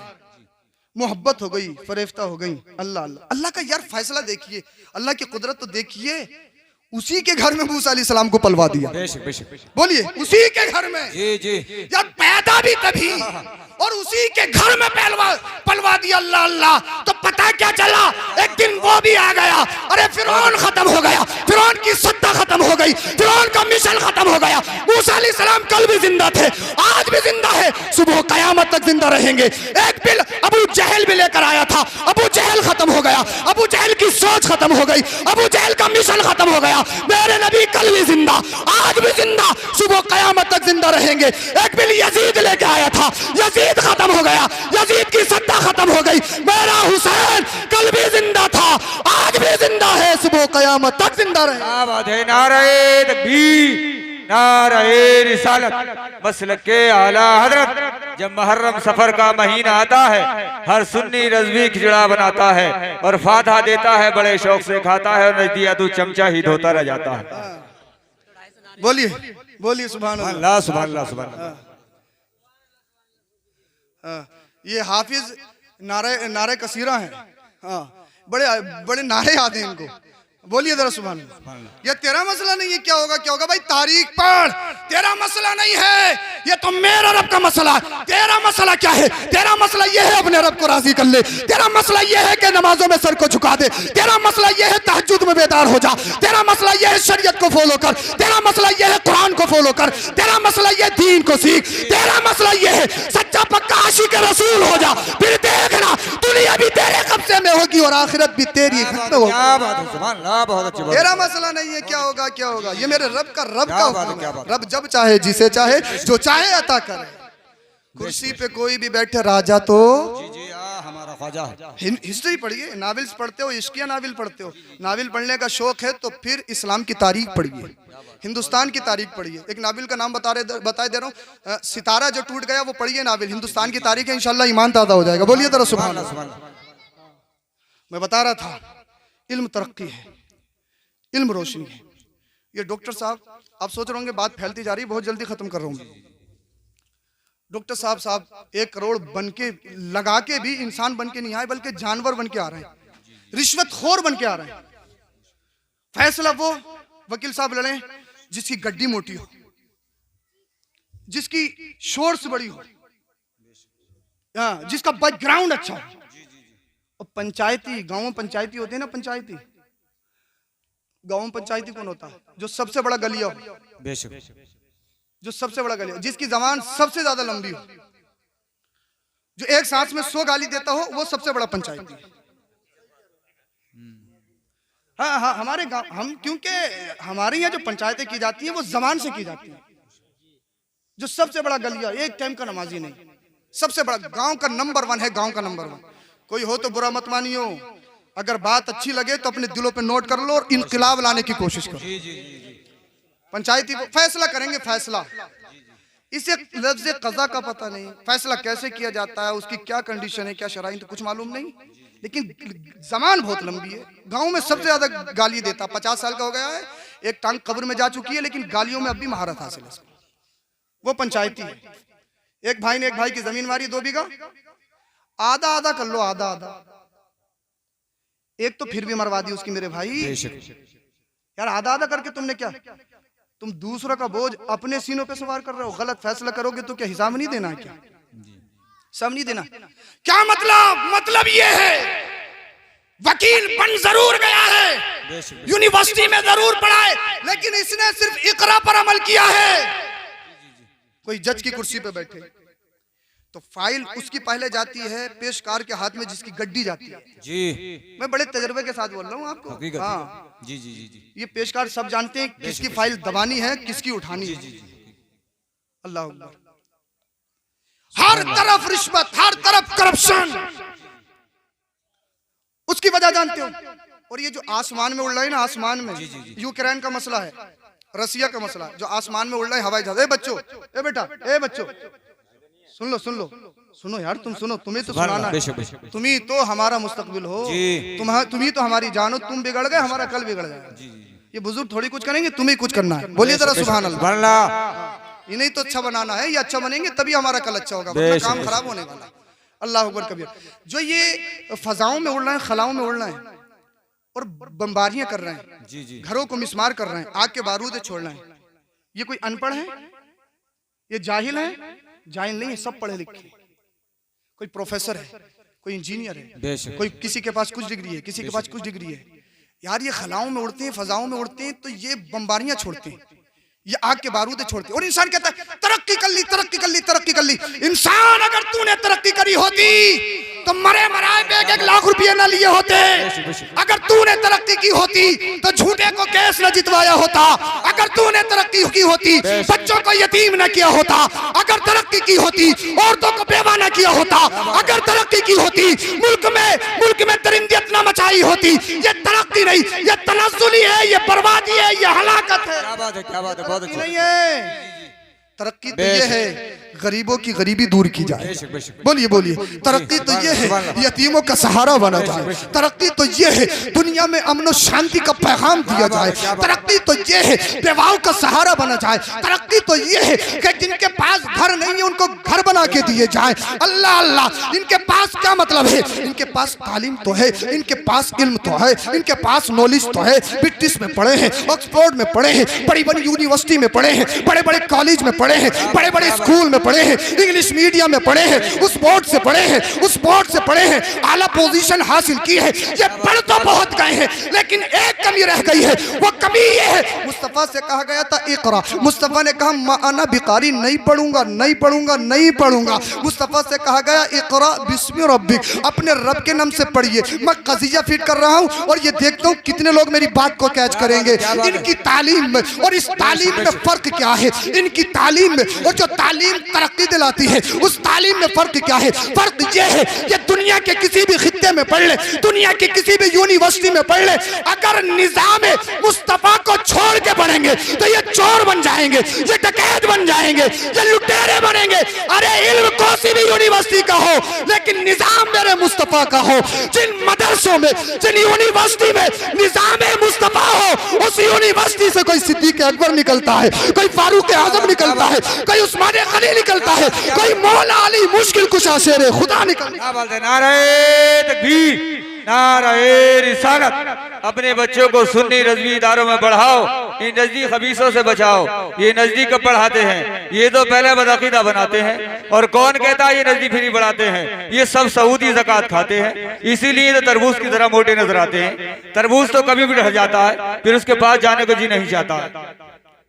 मोहब्बत हो गई, फरेफ्ता हो गई। अल्लाह अल्लाह। अल्लाह का यार फैसला देखिए, अल्लाह की कुदरत तो देखिए। उसी के घर में मूसा अलैहिस्सलाम को पलवा दिया। बोलिए उसी के घर में। जी जी। यार पैदा भी तभी और उसी के घर में पलवा दिया। अल्लाह अल्लाह। तो पता क्या चला, एक दिन वो भी आ गया। अरे फिरौन खत्म हो गया, फिरौन की सत्ता खत्म हो गई, फिरौन का मिशन खत्म हो गया। मूसा अलैहिस्सलाम कल भी जिंदा थे, आज भी जिंदा है, सुबह कयामत तक जिंदा रहेंगे। एक बिल अबू जहल भी लेकर आया था, अबू जहल खत्म हो गया, अबू जहल की सोच खत्म हो गई, अबू जहल का मिशन खत्म हो गया। मेरे नबी कल भी जिंदा, आज भी जिंदा, सुबह कयामत तक जिंदा रहेंगे। एक बिल यजीद लेके आया था, यजीद खत्म हो गया, यजीद की सत्ता खत्म हो गई। मेरा हुसैन कल भी जिंदा था, आज भी जिंदा है, सुबह कयामत तक जिंदा रहे। नारे तकबीर, नारे रिसालत, मसलके आला हजरत। जब मुहर्रम सफर का महीना आता है, हर सुन्नी रज़वी खिचड़ा बनाता है और फातहा देता है, बड़े शौक से खाता है, और नहीं दिया तो चमचा ही धोता रह जाता है। बोलिए बोलिए सुभान अल्लाह, सुभान अल्लाह, सुभान अल्लाह। ये हाफिज नारे कसीरा हैं। हाँ बड़े बड़े नारे याद हैं इनको। बोलिए जरा सुभान अल्लाह। ये तेरा मसला नहीं है, क्या होगा क्या होगा। भाई तारीख पढ़, तेरा मसला नहीं है, ये तो मेरा रब का मसला है। तेरा मसला क्या है? तेरा मसला ये है अपने रब को राजी कर ले। तेरा मसला ये है कि नमाजों में सर को झुका दे। तेरा मसला ये है तहज्जुद में बेदार हो जा। तेरा मसला ये है शरीयत को फॉलो कर। तेरा मसला ये है कुरान को फॉलो कर। तेरा मसला ये दीन को सीख। तेरा मसला ये है सच्चा पक्का आशिक रसूल हो जा। फिर देखना दुनिया भी तेरे कब्जे में होगी और आखिरत भी तेरी खिदमत होगी। क्या बात है, सुभान अल्लाह, बहुत अच्छी बात। तेरा मसला नहीं है, क्या होगा क्या होगा। ये मेरे रब का हुक्म है। रब जब चाहे जिसे चाहे जो चाहे अता करे। कुर्सी पे कोई भी बैठे राजा तो हमारा ख्वाजा है। हिस्ट्री पढ़िए, नावल्स पढ़ते हो, इश्किया नावल पढ़ते हो, नावल पढ़ने का शौक है तो फिर इस्लाम की तारीख पढ़िए, हिंदुस्तान की तारीख पढ़िए। एक नावल का नाम बता दे रहा हूँ, सितारा जो टूट गया, वो पढ़िए नावल। हिंदुस्तान की तारीख है, इंशाल्लाह ईमान ताज़ा हो जाएगा। बोलिए जरा सुभान अल्लाह। मैं बता रहा था इल्म तरक्की है, इल्म रोशनी है। ये डॉक्टर साहब, आप सोच रहे होंगे बात फैलती जा रही है, बहुत जल्दी खत्म कर रहा हूँ। डॉक्टर साहब 1 करोड़ बन के लगा के भी इंसान बन के नहीं आए, बल्कि जानवर बन के आ रहे हैं, रिश्वतखोर बन के आ रहे हैं। फैसला वो वकील साहब लड़े जिसकी गड्डी मोटी हो, जिसकी शोर्स बड़ी हो, जिसका बैकग्राउंड अच्छा हो। और पंचायती, गांव में पंचायती होते हैं ना, पंचायती गांव में पंचायती कौन होता है? जो सबसे बड़ा गलिया हो, बेशक, जो सबसे बड़ा गलिया, जिसकी जबान सबसे ज्यादा लंबी हो, जो एक सांस में 100 गाली देता हो, वो सबसे बड़ा पंचायती है। हाँ हाँ, हमारे गांव, हम क्योंकि हमारे यहाँ जो पंचायतें की जाती हैं वो जबान से की जाती हैं। जो सबसे बड़ा गलिया, एक टाइम का नमाजी नहीं, सबसे बड़ा गांव का नंबर 1 है, गांव का नंबर 1। कोई हो तो बुरा मत मानियो, अगर बात अच्छी लगे तो अपने दिलों पे नोट कर लो और इनकलाब लाने की कोशिश करो। पंचायती वो फैसला करेंगे, फैसला, इसे लफ्ज़ कज़ा का पता नहीं, फैसला कैसे किया जाता है, उसकी क्या कंडीशन है, क्या शराइन, तो कुछ मालूम नहीं, लेकिन जमान बहुत लंबी है। गांव में सबसे ज्यादा गाली देता, 50 साल का हो गया है, एक टांग कब्र में जा चुकी है, लेकिन गालियों में अब भी महारत हासिल है, वो पंचायती है। एक भाई ने एक भाई की जमीन मारी 2 बीघा, आधा आधा कर लो, आधा आधा, एक तो फिर भी मरवा दी उसकी। मेरे भाई यार, आधा आधा करके तुमने क्या, तुम दूसरों का बोझ अपने सीनों पे सवार कर रहे हो। गलत फैसला करोगे तो क्या हिसाब नहीं देना? क्या सब नहीं देना? क्या मतलब ये है, वकील बन जरूर गया है, यूनिवर्सिटी में जरूर पढ़ा है, लेकिन इसने सिर्फ इकरा पर अमल किया है। कोई जज की कुर्सी पे बैठे तो फाइल उसकी पहले जाती है पेशकार के हाथ में, जिसकी गड्डी जाती है। जी, मैं बड़े तजर्बे के साथ बोल रहा हूँ आपको। हाँ जी जी जी जी, ये पेशकार सब जानते हैं किसकी फाइल दबानी है, किसकी उठानी है। अल्लाह अकबर। हर तरफ रिश्वत, हर तरफ करप्शन, उसकी वजह जानते हो। और ये जो आसमान में उड़ रहा है ना, आसमान में यूक्रेन का मसला है, रसिया का मसला है, जो आसमान में उड़ रहा है हवाई जहाज। ए बच्चों, ए बेटा, ए बच्चों, सुन लो सुन लो, सुनो यार, तुम सुनो, तुम्हें तो सुनाना है, तुम ही तो हमारा मुस्तकबिल हो, तुम ही तो हमारी जानो, तुम बिगड़ गए हमारा कल बिगड़ जाएगा। ये बुजुर्ग थोड़ी कुछ करेंगे, तुम्हें कुछ करना है। बोलिए जरा सुभान अल्लाह। इन्हें तो अच्छा बनाना है, ये अच्छा बनेंगे तभी हमारा कल अच्छा होगा, वरना काम खराब होने वाला। अल्लाह अकबर कबीर। जो ये फजाओं में उड़ रहे हैं, खलाओं में उड़ रहे हैं और बमबारियां कर रहे हैं, घरों को मिसमार कर रहे हैं, आग के बारूद छोड़ रहे हैं, ये कोई अनपढ़ है? ये जाहिल है? जाहिल नहीं है, सब पढ़े लिखे। कोई प्रोफेसर है, कोई इंजीनियर है, कोई किसी के पास कुछ डिग्री है, किसी के पास कुछ डिग्री है। यार ये खलाओं में उड़ते हैं, फजाओं में उड़ते हैं, तो ये बमबारियां छोड़ते हैं, ये आग के बारूद छोड़ते हैं। और इंसान कहता है तरक्की कर ली, तरक्की कर ली, तरक्की कर ली। इंसान, अगर तूने तरक्की करी होती तो मरे मराए पे 1 लाख रुपये न लिए होते। अगर तूने तरक्की की होती तो झूठे को केस न जितवाया होता। अगर तूने तरक्की की होती बच्चों को यतीम न किया होता। अगर तरक्की की होती औरतों को बेवा न किया होता। अगर तरक्की की होती मुल्क में दरिंदियत न मचाई होती। ये तरक्की नहीं, ये तनज़्ज़ुली है, ये बर्बादी है, ये हलाकत है। क्या बात है, क्या बात है, बहुत अच्छा। नहीं है तरक्की तो ये है गरीबों की गरीबी दूर की जाए। बोलिए बोलिए, तरक्की तो ये है यतीमों का सहारा बना जाए। तरक्की तो ये है दुनिया में अमन और शांति का पैगाम दिया जाए। तरक्की तो ये है बेवाओं का सहारा बना जाए। तरक्की तो ये है कि जिनके पास घर नहीं है उनको घर बना के दिए जाए। अल्लाह अल्लाह, इनके पास क्या मतलब है? इनके पास तालीम तो है, इनके पास इल्म तो है, इनके पास नॉलेज तो है। ब्रिटिश में पढ़े हैं, ऑक्सफोर्ड में पढ़े हैं, बड़ी बड़ी यूनिवर्सिटी में पढ़े हैं, बड़े बड़े कॉलेज में पढ़े हैं, बड़े बड़े स्कूल में पढ़े हैं, इंग्लिश मीडियम में पढ़े हैं, उस बोर्ड से पढ़े हैं, उस बोर्ड से पढ़े हैं, आला पोजीशन हासिल की है। ये पढ़ तो बहुत गए हैं, लेकिन एक कमी रह गई है। वो कमी ये है, मुस्तफा से कहा गया था इकरा, मुस्तफा ने कहा माना बिकारी, नहीं पढ़ूंगा, नहीं पढ़ूंगा, नहीं पढ़ूंगा। मुस्तफा से कहा गया इकरा बिस्मि रब्बिक, अपने रब के नाम से पढ़िए। मैं कज़िया फिट कर रहा हूँ और ये देखता हूँ कितने लोग मेरी बात को कैच करेंगे। इनकी तालीम में और इस तालीम में फर्क क्या है? इनकी तालीम में और जो तालीम तरक्की दिलाती है उस तालीम में फर्क क्या है? फर्क ये है कि दुनिया के किसी भी खित्ते में पढ़ ले, दुनिया की किसी भी यूनिवर्सिटी में पढ़ ले, अगर निजाम मुस्तफा को छोड़ के पढ़ेंगे तो ये चोर बन जाएंगे, ये डकैत बन जाएंगे, ये लुटेरे बनेंगे। अरे इल्म कोई भी यूनिवर्सिटी का हो, लेकिन निजाम मेरे मुस्तफा का हो। जिन मदरसों में, जिन यूनिवर्सिटी में निजाम मुस्तफा हो, उस यूनिवर्सिटी से कोई सिद्दीक अकबर निकलता है, कोई फारूक आजम निकलता है, कोई उस्मान गनी निकलता है, कोई मौला अली मुश्किल कुशा शेर खुदा निकलता है। नारे तकबीर, नारे रिसालत। अपने बच्चों को सुन्नी रज़वी इदारों में पढ़ाओ, इन नजदीक खबीसों से बचाओ। ये नजदीक कब पढ़ाते हैं, ये तो पहले बदअकीदा बनाते हैं। और कौन कहता है ये नजदीक फ्री बढ़ाते हैं, ये सब सऊदी ज़कात खाते हैं, इसीलिए तो तरबूज की तरह मोटे नजर आते हैं। तरबूज तो कभी भी ढह जाता है, फिर उसके पास जाने को जी नहीं चाहता है।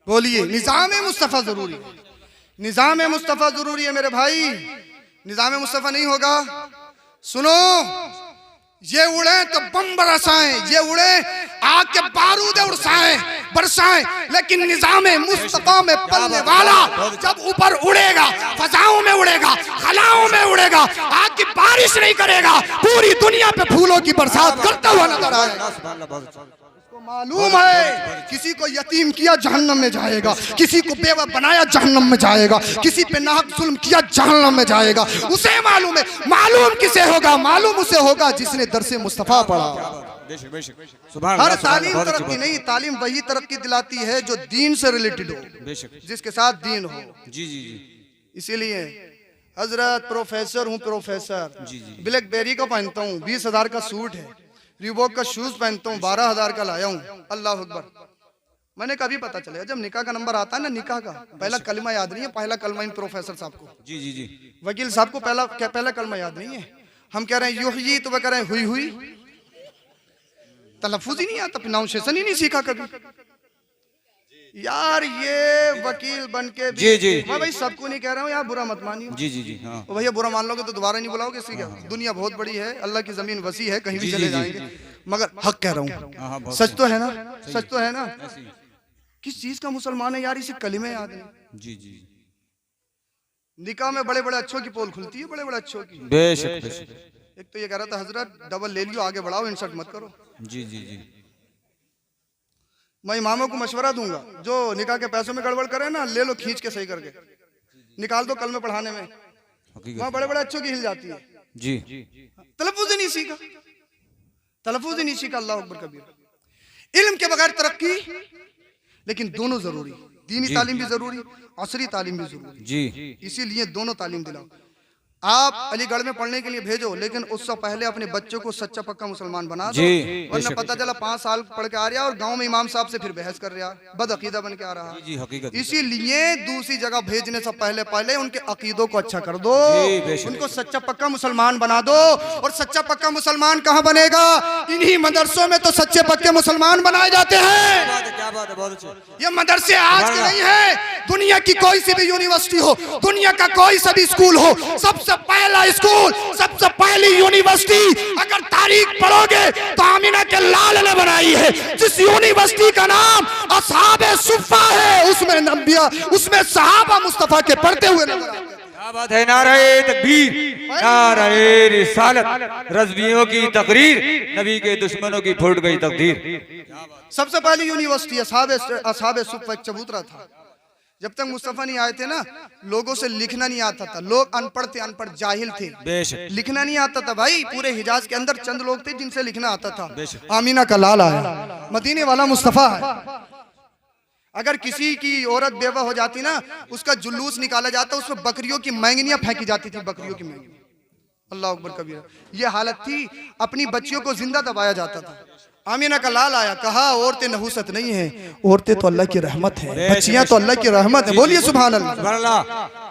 बोलिए, निज़ाम मुस्तफ़ा जरूरी है, निज़ाम मुस्तफ़ा जरूरी है मेरे भाई। निज़ाम मुस्तफ़ा नहीं होगा, सुनो, ये उड़े तो बम बरसाएं, ये उड़े आग के बारूद बरसाएं, लेकिन निज़ाम मुस्तफ़ा में पलने वाला जब ऊपर उड़ेगा, फजाओं में उड़ेगा, खलाओं में उड़ेगा, आग की बारिश नहीं करेगा, पूरी दुनिया पे फूलों की बरसात करता हुआ नजर आएगा। मालूम है किसी को यतीम किया जहन्नम में जाएगा, किसी को बेवा बनाया जहन्नम में जाएगा, किसी पे नाहक जुल्म किया जहन्नम में जाएगा। उसे मालूम है, मालूम किसे होगा, मालूम उसे होगा जिसने दरसे मुस्तफा पढ़ा। हर तालीम तरक्की नहीं, तालीम वही तरक्की दिलाती है जो दीन से रिलेटेड हो, जिसके साथ दीन हो। जी जी जी। इसीलिए हजरत प्रोफेसर हूँ, प्रोफेसर ब्लैकबेरी का पहनता हूँ, 20,000 का सूट है, रिबॉक का शूज पहनता हूँ, 12,000 का लाया हूँ। अल्लाह अकबर। मैंने कभी पता चलेगा जब निकाह का नंबर आता है ना, निकाह का पहला कलमा याद नहीं है, पहला कलमा इन प्रोफेसर साहब को, जी जी जी, वकील साहब को पहला कलमा याद नहीं है। हम कह रहे हैं यूही, तो वह कह रहे हैं हुई हुई, तलफ्फुज ही नहीं आता, प्रोनाउंसिएशन ही नहीं सीखा कभी। यार ये वकील बन के भी, जी जी, मैं भाई सबको नहीं कह रहा हूँ यार, बुरा मत मानिए, जी जी जी, हाँ भैया बुरा मान लोगे तो दोबारा नहीं बुलाओगे, इसलिए क्या, दुनिया बहुत बड़ी है, अल्लाह की जमीन वसी है, कहीं भी चले जाएंगे, मगर हक कह रहा हूँ, सच तो है ना, सच तो है ना। किस चीज का मुसलमान है यार, इसे कलिमे याद नहीं। जी जी। निकाह में बड़े बड़े अच्छों की पोल खुलती है, बड़े बड़े अच्छों की, बेशक। एक तो ये कह रहा था हजरत डबल ले लियो, आगे बढ़ाओ, इंसर्ट मत करो। जी जी जी। मैं इमामों को मशवरा दूंगा, जो निकाह के पैसों में गड़बड़ करे ना, ले लो खींच के सही करके निकाल दो, कल में पढ़ाने में वहाँ बड़े बड़े अच्छों की हिल जाती है। जी। तलफ्फुज़ ही नहीं सीखा, तलफ्फुज़ ही नहीं सीखा। अल्लाह अकबर कबीर। इल्म के बगैर तरक्की, लेकिन दोनों जरूरी, दीनी तालीम भी जरूरी, असरी तालीम भी जरूरी। जी। इसीलिए दोनों तालीम दिलाओ। आप अलीगढ़ में पढ़ने के लिए भेजो, लेकिन उससे पहले अपने बच्चों को सच्चा पक्का मुसलमान बना दो, वरना पता चला 5 साल पढ़ के आ रहा और गांव में इमाम साहब से फिर बहस कर रहा, बदअकीदा बन के आ रहा। जी, हकीकत। इसीलिए दूसरी जगह भेजने से पहले उनके अकीदों को अच्छा कर दो, उनको सच्चा पक्का मुसलमान बना दो। और सच्चा पक्का मुसलमान कहाँ बनेगा, इन्हीं मदरसों में तो सच्चे पक्के मुसलमान बनाए जाते हैं। ये मदरसे आज के नहीं है, दुनिया की कोई सी भी यूनिवर्सिटी हो, दुनिया का कोई सा भी स्कूल हो, सबसे पहला स्कूल, सबसे पहली यूनिवर्सिटी अगर तारीख पढ़ोगे तो आमिना के लाल ने बनाई है, जिस यूनिवर्सिटी का नाम असहाबे सुफ़ा है, उसमें नबिया, उसमें सहाबा मुस्तफा के पढ़ते हुए नजर आते हैं। क्या बात है, नारे तकबीर, नारे रिसालत, रज़वियों की तकरीर, नबी के दुश्मनों की फूट गई तकदीर। सबसे पहली यूनिवर्सिटी असहाबे सुफ़ा एक चबूतरा था। जब तक मुस्तफा नहीं आए थे ना, लोगों से लिखना नहीं आता था, लोग अनपढ़ थे, अनपढ़ जाहिल थे, लिखना नहीं आता था भाई। पूरे हिजाज के अंदर चंद लोग थे जिनसे लिखना आता था। आमीना का लाल आया, मदीने वाला मुस्तफा है। अगर किसी की औरत बेवा हो जाती ना, उसका जुलूस निकाला जाता, उसमें बकरियों की मैंगनियां फेंकी जाती थी, बकरियों की मैंगनियां। अल्लाह अकबर कबीरा। ये हालत थी, अपनी बच्चियों को जिंदा दबाया जाता था। आमीना का लाल आया, कहा औरतें नहुसत नहीं है, औरतें तो अल्लाह की रहमत है, बच्चियां तो अल्लाह की रहमत है। बोलिए सुभान अल्लाह।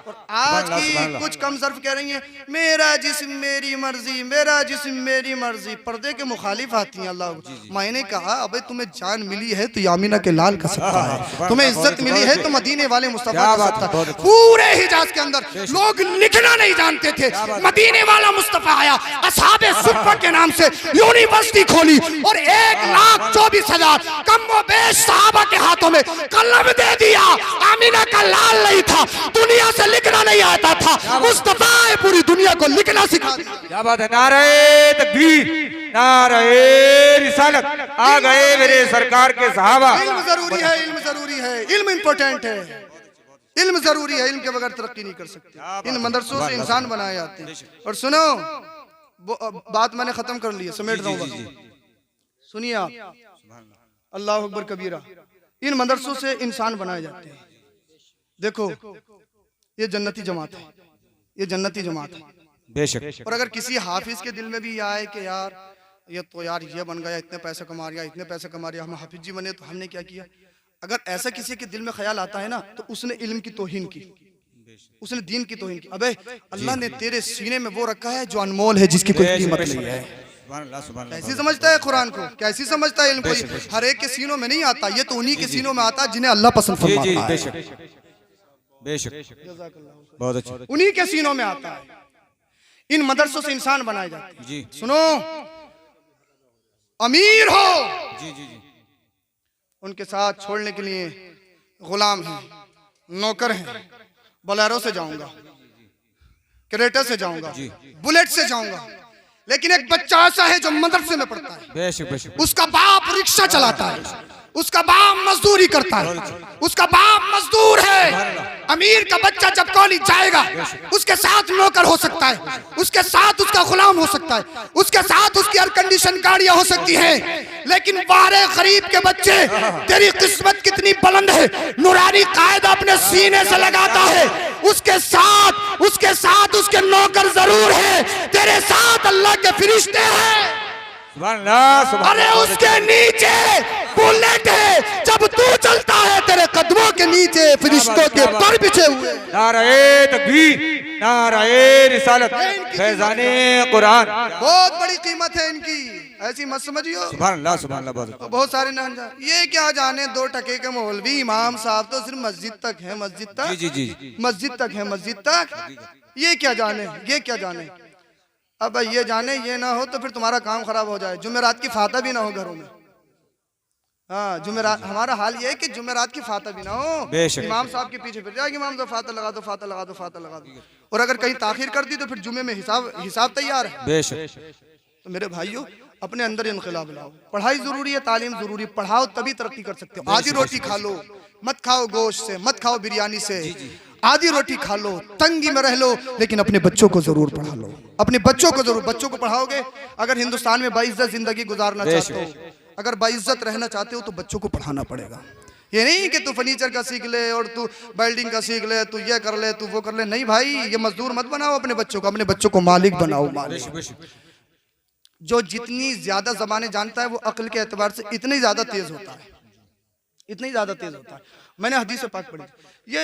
और आज की कुछ कम ज़र्फ कह रही हैं, मेरा जिस्म मेरी मर्जी, मेरा जिस्म मेरी मर्जी, पर्दे के मुखालिफ आती हैं। अल्लाह, मैंने कहा अबे तुम्हें जान मिली है तो आमीना के लाल का सदका है, तुम्हें इज्जत मिली है तो मदीने वाले मुस्तफा का सदका है। पूरे हिजाज के अंदर लोग लिखना नहीं जानते थे, मदीने वाला मुस्तफा आया, असहाबे सुफ़ा के नाम से यूनिवर्सिटी खोली और 1,24,000 कम व बेश सहाबा के हाथों में कलम दे दिया। आमीना का लाल नहीं था, दुनिया से लिखना नहीं आता था, मुस्तफा पूरी दुनिया को लिखना सिखा दिया। क्या बात है, नारे तकबीर, नारे रिसालत, आ गए मेरे सरकार के सहाबा। इल्म जरूरी है, इल्म जरूरी है, इल्म इंपॉर्टेंट है, इल्म जरूरी है, इल्म के बगैर तरक्की नहीं कर सकते। इन मदरसों से इंसान बनाए जाते हैं। और सुनो, बात मैंने खत्म कर ली है, समेट रहा हूँ, सुनिए आप। अल्लाह अकबर कबीरा। इन मदरसों से इंसान बनाए जाते हैं। देखो ये जन्नती जमात है, ये जन्नती जमात है, बेशक। और अगर किसी हाफिज के दिल में भी आए कि यार ये तो यार ये बन गया, इतने पैसे कमा रहा, इतने पैसे कमा रहा, हम हाफिज जी बने तो हमने क्या किया, अगर ऐसा किसी के दिल में ख्याल आता है ना तो उसने इल्म की तौहीन की, उसने दीन की तौहीन की। अबे अल्लाह ने तेरे सीने में वो रखा है जो अनमोल है, जिसकी कोई कीमत नहीं है। कैसी समझता है कुरान को, कैसी समझता है इल्म को? हर एक के सीनों में नहीं आता, ये तो उन्हीं के सीनों में आता है जिन्हें अल्लाह पसंद फरमाता है। बेशक बहुत अच्छा, उन्हीं के सीनों में आता है। इन मदरसों से इंसान बनाए जाते हैं। जी सुनो, अमीर हो जी जी जी, उनके साथ छोड़ने के लिए गुलाम हैं, नौकर हैं। बोलेरो से जाऊंगा, क्रेटा से जाऊंगा, बुलेट से जाऊंगा, लेकिन एक बच्चा ऐसा है जो मदरसे में पढ़ता है। बेशक बेशक, उसका बाप रिक्शा चलाता है, उसका बाप मजदूरी करता है, उसका बाप मजदूर है। अमीर का बच्चा जब कॉलेज जाएगा उसके साथ नौकर हो सकता है, उसके साथ उसका गुलाम हो सकता है, उसके साथ उसकी एयर कंडीशन गाड़ियां हो सकती हैं। लेकिन बारे गरीब के बच्चे, तेरी किस्मत कितनी बुलंद है, नूरानी कायदा अपने सीने से लगाता है, उसके साथ उसके नौकर जरूर है, तेरे साथ अल्लाह के फरिश्ते हैं। अरे उसके नीचे बुलेट है, जब तू चलता है तेरे कदमों के नीचे फरिश्तों के पर बिछे हुए। नारे तकबीर, नारे रिसालत, फैज़ाने कुरान। बहुत बड़ी कीमत है इनकी, ऐसी मत समझियो। सुभान अल्लाह, सुभान अल्लाह। बहुत बहुत सारे न ये क्या जाने, 2 टके के मौलवी इमाम साहब तो सिर्फ मस्जिद तक है, मस्जिद तक, जी जी जी, मस्जिद तक है, मस्जिद तक। ये क्या जाने, ये क्या जाने। अब ये जाने ये ना हो तो फिर तुम्हारा काम खराब हो जाए, जुमेरात की फाता भी ना हो घरों में। हाँ, जुमेरात, हमारा हाल ये है कि जुमेरात की फाता भी ना हो, इमाम साहब के पीछे फिर जाएगी, इमाम साहब फाता लगा दो, फाता लगा दो, फाता लगा दो। और अगर कहीं ताखिर कर दी तो फिर जुमे में हिसाब तैयार है। बेशक। तो मेरे भाइयों, अपने अंदर इनकलाब लाओ। पढ़ाई जरूरी है, तालीम जरूरी, पढ़ाओ तभी तरक्की कर सकते हो। आधी रोटी खा लो, मत खाओ गोश्त से, मत खाओ बिरयानी से, आधी रोटी खा लो, तंगी में रह लो, लेकिन अपने बच्चों को जरूर पढ़ा लो, अपने बच्चों को जरूर। बच्चों को पढ़ाओगे, अगर हिंदुस्तान में बाइज्जत जिंदगी गुजारना चाहते हो, अगर बाइज्जत रहना चाहते हो तो बच्चों को पढ़ाना पड़ेगा। ये नहीं कि तू फर्नीचर का सीख ले और तू वेल्डिंग का सीख ले, तू ये कर ले, तू वो कर ले। नहीं भाई, ये मजदूर मत बनाओ अपने बच्चों को, अपने बच्चों को मालिक बनाओ, मालिक। जो जितनी ज्यादा ज़बानें जानता है वो अक्ल के एतबार से इतनी ज्यादा तेज होता है, इतनी ज्यादा तेज होता है। मैंने हदीस पाक पढ़ी, ये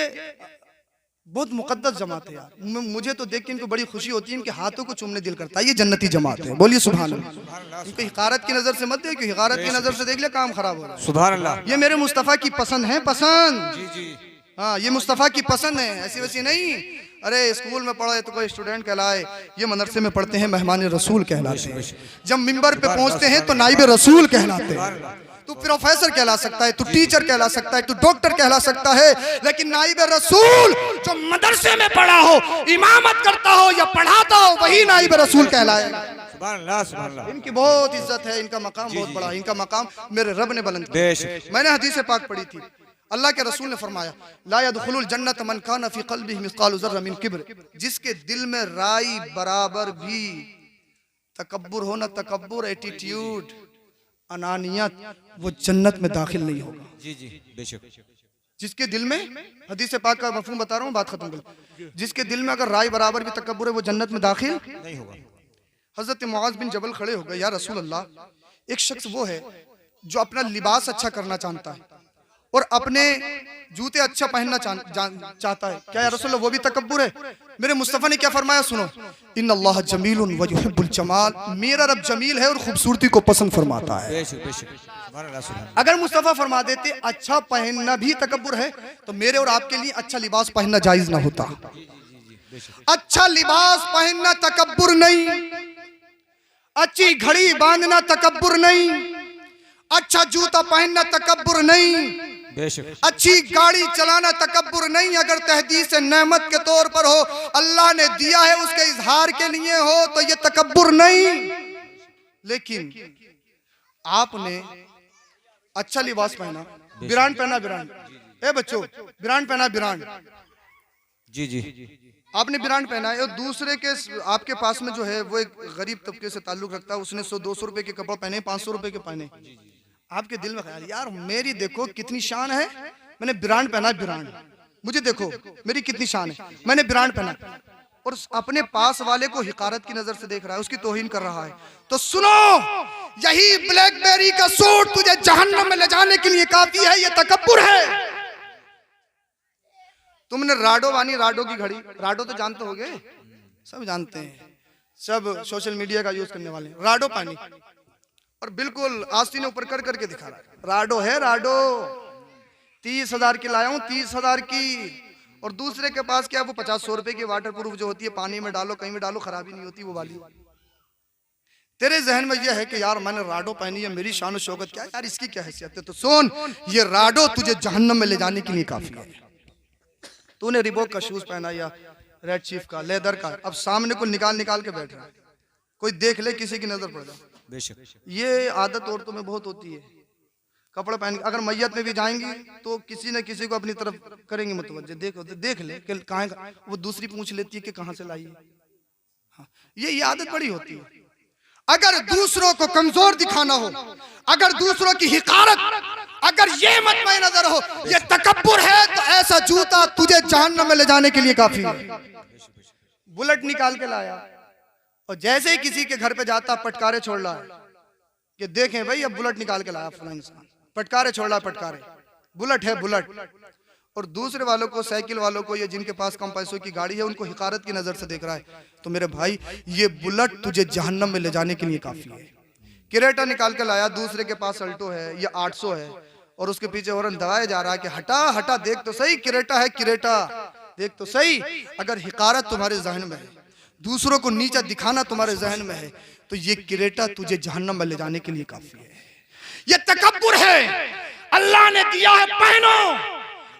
बहुत मुकद्दस जमात है यार। मुझे तो देख के इनको बड़ी खुशी होती है, इनके हाथों को चूमने दिल करता है। ये जन्नती जमात है, बोलिए सुभान अल्लाह। इनको हिकारत की नजर से मत देखो, हिकारत की नजर से देख ले काम खराब हो रहा है। सुभान अल्लाह। ये मेरे मुस्तफ़ा की पसंद है, पसंद। जी जी, हाँ, ये मुस्तफ़ा की पसंद है, ऐसी वैसी नहीं। अरे स्कूल में पढ़े तो कोई स्टूडेंट कहलाए, ये मदरसे में पढ़ते हैं मेहमान रसूल कहलाते हैं। जब मिंबर पे पहुंचते हैं तो नाइब रसूल कहलाते हैं। तू प्रोफेसर कहला सकता है, तू टीचर कहला सकता है, तू डॉक्टर कहला सकता है, लेकिन नाइब रसूल जो मदरसे में पढ़ा हो, इमामत करता हो या पढ़ाता हो, वही नाइब रसूल कहलाएगा। सुभान अल्लाह, सुभान अल्लाह। इनकी बहुत इज्जत है, इनका मकाम बहुत बड़ा है, इनका मकाम मेरे रब ने बुलंद किया। मैंने हदीस पाक पढ़ी थी, अल्लाह के रसूल ने फरमाया, ला यदखुलुल जन्नत मन कान फी क़ल्बिही मिस्क़ालु ज़र्रा मिन किब्र। जिसके दिल में राई बराबर भी तकब्बुर हो, ना तकब्बुर, एटीट्यूड, अनानियत, वो जन्नत में दाखिल नहीं होगा। जी जी, बेशक। जिसके दिल में, हदीस पाक का मफहूम बता रहा हूँ, बात खत्म कर। जिसके दिल में अगर राय बराबर भी तकब्बुर है, वो जन्नत में दाखिल नहीं होगा। हजरत मुआज़ बिन जबल खड़े हो गए, या रसूल अल्लाह, एक शख्स वो है जो अपना लिबास अच्छा करना चाहता है और अपने जूते अच्छा पहनना चाहता है, क्या या रसूल अल्लाह वो भी तकब्बुर है? मेरे मुस्तफ़ा ने क्या फरमाया, सुनो, इन्नल्लाह जमीलुन व युहिब्बुल जमाल। मेरा रब जमील है और खूबसूरती को पसंद फरमाता है। बेशक बेशक, सुभान अल्लाह, सुभान अल्लाह। अगर मुस्तफ़ा फरमा देते अच्छा पहनना भी तकब्बुर है, तो मेरे और आपके लिए अच्छा लिबास पहनना जायज ना होता। अच्छा लिबास पहनना तकब्बुर नहीं, अच्छी घड़ी बांधना तकब्बुर नहीं, अच्छा जूता पहनना तकब्बुर नहीं, अच्छी गाड़ी चलाना तकब्बुर नहीं। अगर तहदीस नेमत के तौर पर हो, अल्लाह ने दिया है उसके इजहार के लिए हो, तो ये तकब्बुर नहीं। लेकिन आपने अच्छा लिबास पहना, बिरान पहना, बिरान, ए बच्चों, बिरान पहना, बिरान, जी जी, आपने बिरान पहना है, और दूसरे के आपके पास में जो है वो एक गरीब तबके से ताल्लुक रखता है, उसने 100-200 रुपए के कपड़े पहने, 500 रुपए के पहने। आपके दिल में ख्याल, यार मेरी देखो कितनी शान है, मैंने बिरान पहना, बिरान, मुझे देखो मेरी कितनी शान है, मैंने बिरान पहना। और अपने पास वाले को हिकारत की नजर से देख रहा है, उसकी तौहीन कर रहा है, तो सुनो, यही ब्लैकबेरी का सूट तुझे जहन्नम में ले जाने के लिए काफी है। ये तकब्बुर है। तुमने राडो बानी, राडो की घड़ी, राडो तो जानते होगे, सब जानते हैं, सब सोशल मीडिया का यूज करने वाले हैं। राडो पानी, और बिल्कुल आस्तीन ऊपर कर करके दिखा रहा है, राडो है राडो, 30,000 की लाया हूं, 30,000 की। और दूसरे के पास क्या, वो 50-100 रुपए की वाटर प्रूफ जो होती है, पानी में डालो कहीं में डालो खराबी नहीं होती, वो वाली। तेरे जहन में यह है कि यार मैंने राडो पहनी है, मेरी शान और शौकत क्या है यार, इसकी क्या हैसियत है। तो सुन, ये राडो तुझे जहन्नम में ले जाने के लिए काफी है। तूने रिबॉक का शूज पहना या रेड चीफ का, लेदर का, अब सामने को निकाल निकाल के बैठ रहा है, कोई देख ले किसी की नजर पड़ जाए। ये आदत औरतों में बहुत होती है, कपड़े पहन के अगर मैयत में भी जाएंगी तो किसी न किसी को अपनी तरफ करेंगे मुतवज्जे, देखो देख ले कि कहाँ, वो दूसरी पूछ लेती है कि कहाँ से लाई है। हाँ, ये आदत बड़ी होती है। अगर दूसरों को कमजोर दिखाना हो, अगर दूसरों की हिकारत, अगर ये मत नजर हो, ये तकब्बुर है, तो ऐसा जूता तुझे जहन्नम में ले जाने के लिए काफी है। बुलेट निकाल के लाया और जैसे ही किसी के घर पे जाता पटकारे छोड़ रहा है कि देखें भाई अब बुलेट निकाल के लाया फलां इंसान, पटकारे छोड़ रहा, पटकारे, बुलेट है बुलेट। और दूसरे वालों को, साइकिल वालों को, या जिनके पास कम पैसों की गाड़ी है, उनको हिकारत की नजर से देख रहा है। तो मेरे भाई, ये बुलेट तुझे जहन्नम में ले जाने के लिए काफी है। क्रेटा निकाल के लाया, दूसरे के पास अल्टो है या 800 है, और उसके पीछे हॉर्न दबाया जा रहा है कि हटा हटा, देख तो सही, क्रेटा है क्रेटा, देख तो सही। अगर हिकारत तुम्हारे जहन में है, दूसरों को नीचा दिखाना तुम्हारे जहन में है, तो ये क्रेटा तुझे जहन्नम में ले जाने के लिए काफी है। ये तकब्बुर है। अल्लाह ने दिया है पहनो,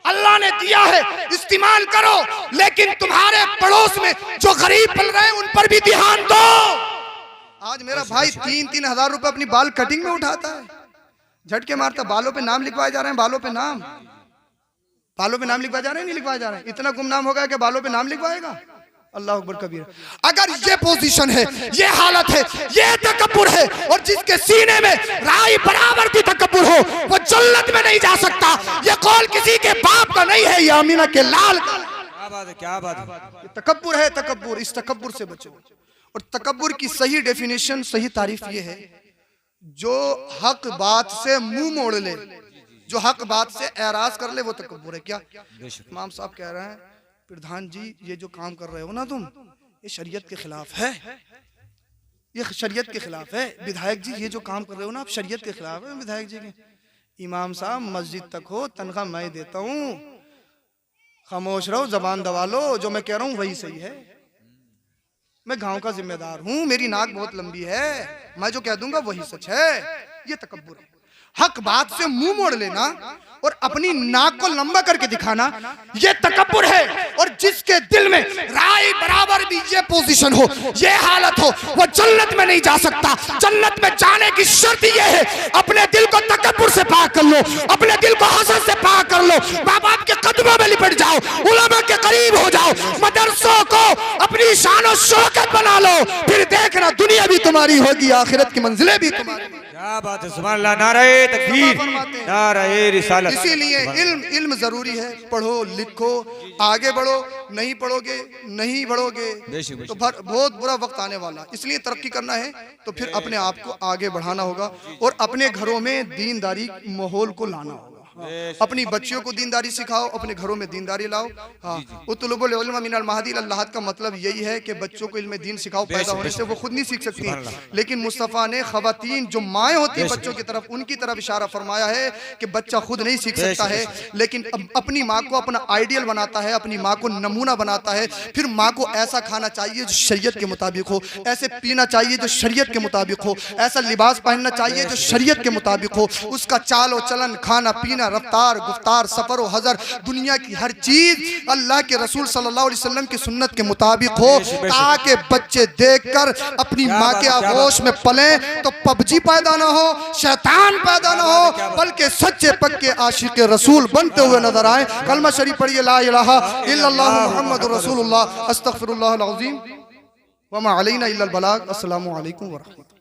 अल्लाह ने दिया है इस्तेमाल करो, लेकिन तुम्हारे पड़ोस में जो गरीब पल रहे हैं उन पर भी ध्यान दो। आज मेरा भाई 3-3 हजार रुपए अपनी बाल कटिंग में उठाता है, झटके मारता, बालों पे नाम लिखवाए जा रहे हैं, बालों पे नाम, बालों पे नाम लिखवाए जा रहे हैं, नहीं लिखवाए जा रहे हैं। इतना गुमनाम हो गया कि बालों पे नाम लिखवाएगा। अल्लाह अकबर कबीर। अगर ये पोजीशन है, ये हालत है, ये तकब्बुर है, और जिसके सीने में राई बराबर भी तकब्बुर हो, वो जन्नत में नहीं जा सकता। ये कौल किसी के बाप का नहीं है, ये अमीना के लाल का। क्या बात है, क्या बात है। ये तकब्बुर है, तकब्बुर, इस तकब्बुर से बचो। और तकब्बुर की सही डेफिनेशन, सही तारीफ ये है, जो हक बात से मुंह मोड़ ले, जो हक बात से एराज कर ले, वो तकब्बुर है। क्या इमाम साहब कह रहे हैं, प्रधान जी ये जो काम कर रहे हो ना तुम, ये शरीयत के खिलाफ है, ये शरीयत के खिलाफ है। विधायक जी ये जो काम कर रहे हो ना, आप शरीयत के खिलाफ है। विधायक जी के, इमाम साहब मस्जिद तक हो, तनख्वाह मैं देता हूँ, खामोश रहो, जबान दबा लो, जो मैं कह रहा हूँ वही सही है। मैं गांव का जिम्मेदार हूँ, मेरी नाक बहुत लंबी है, मैं जो कह दूंगा वही सच है। ये तकब्बुर है। हक बात से मुंह मोड़ लेना और अपनी नाक को लंबा करके दिखाना, ये तकब्बुर है। और जिसके दिल में राई बराबर भी ये पोजीशन हो, ये हालत हो, वो जन्नत में नहीं जा सकता। जन्नत में जाने की शर्त ये है, अपने दिल को तकब्बुर से पाक कर लो, अपने दिल को हसद से पाक कर लो, माँ बाप के कदमों में लिपट जाओ, उलमा के करीब हो जाओ, मदरसों को अपनी शान और शौकत बना लो, फिर देखना दुनिया भी तुम्हारी होगी, आखिरत की मंजिलें भी तुम्हारी। क्या बात है, सुभान अल्लाह, नारे तकबीर, नारे रिसालत। इसीलिए इल्म जरूरी है, पढ़ो लिखो, आगे बढ़ो, नहीं पढ़ोगे नहीं बढ़ोगे तो बहुत बुरा वक्त आने वाला। इसलिए तरक्की करना है तो फिर अपने आप को आगे बढ़ाना होगा और अपने घरों में दीनदारी माहौल को लाना होगा। अपनी बच्चियों को दीनदारी सिखाओ, अपने घरों में दीनदारी लाओ। हाँ, उतलुबुल इल्म मिनल महदी इलल लहद का मतलब यही है कि बच्चों को इल्म दीन सिखाओ, पैदा होने से वो खुद नहीं सीख सकती। लेकिन मुस्तफ़ा ने खवातीन जो माएँ होती है बच्चों की तरफ, उनकी तरफ इशारा फरमाया है कि बच्चा खुद नहीं सीख सकता है, लेकिन अपनी माँ को अपना आइडियल बनाता है, अपनी माँ को नमूना बनाता है। फिर माँ को ऐसा खाना चाहिए जो शरीयत के मुताबिक हो, ऐसे पीना चाहिए जो शरीयत के मुताबिक हो, ऐसा लिबास पहनना चाहिए जो शरीयत के मुताबिक हो, उसका चाल और चलन, खाना पीना, रफ्तार गुफ्तार, सफर और हजर, दुनिया की हर चीज अल्लाह के रसूल सल्लल्लाहु अलैहि वसल्लम की सुन्नत के मुताबिक हो, ताकि बच्चे देखकर अपनी माँ के आगोश में पलें तो पबजी पैदा ना हो, शैतान पैदा ना हो, बल्कि सच्चे पक्के आशिक रसूल बनते हुए नजर आए। कलमा शरीफ पढ़िए, ला इलाहा इल्लल्लाह मुहम्मदुर रसूलुल्लाह, अस्तगफिरुल्लाहल अज़ीम व मा अलैना इल्लल बलाग। अस्सलामु अलैकुम व रहमतुल्लाह।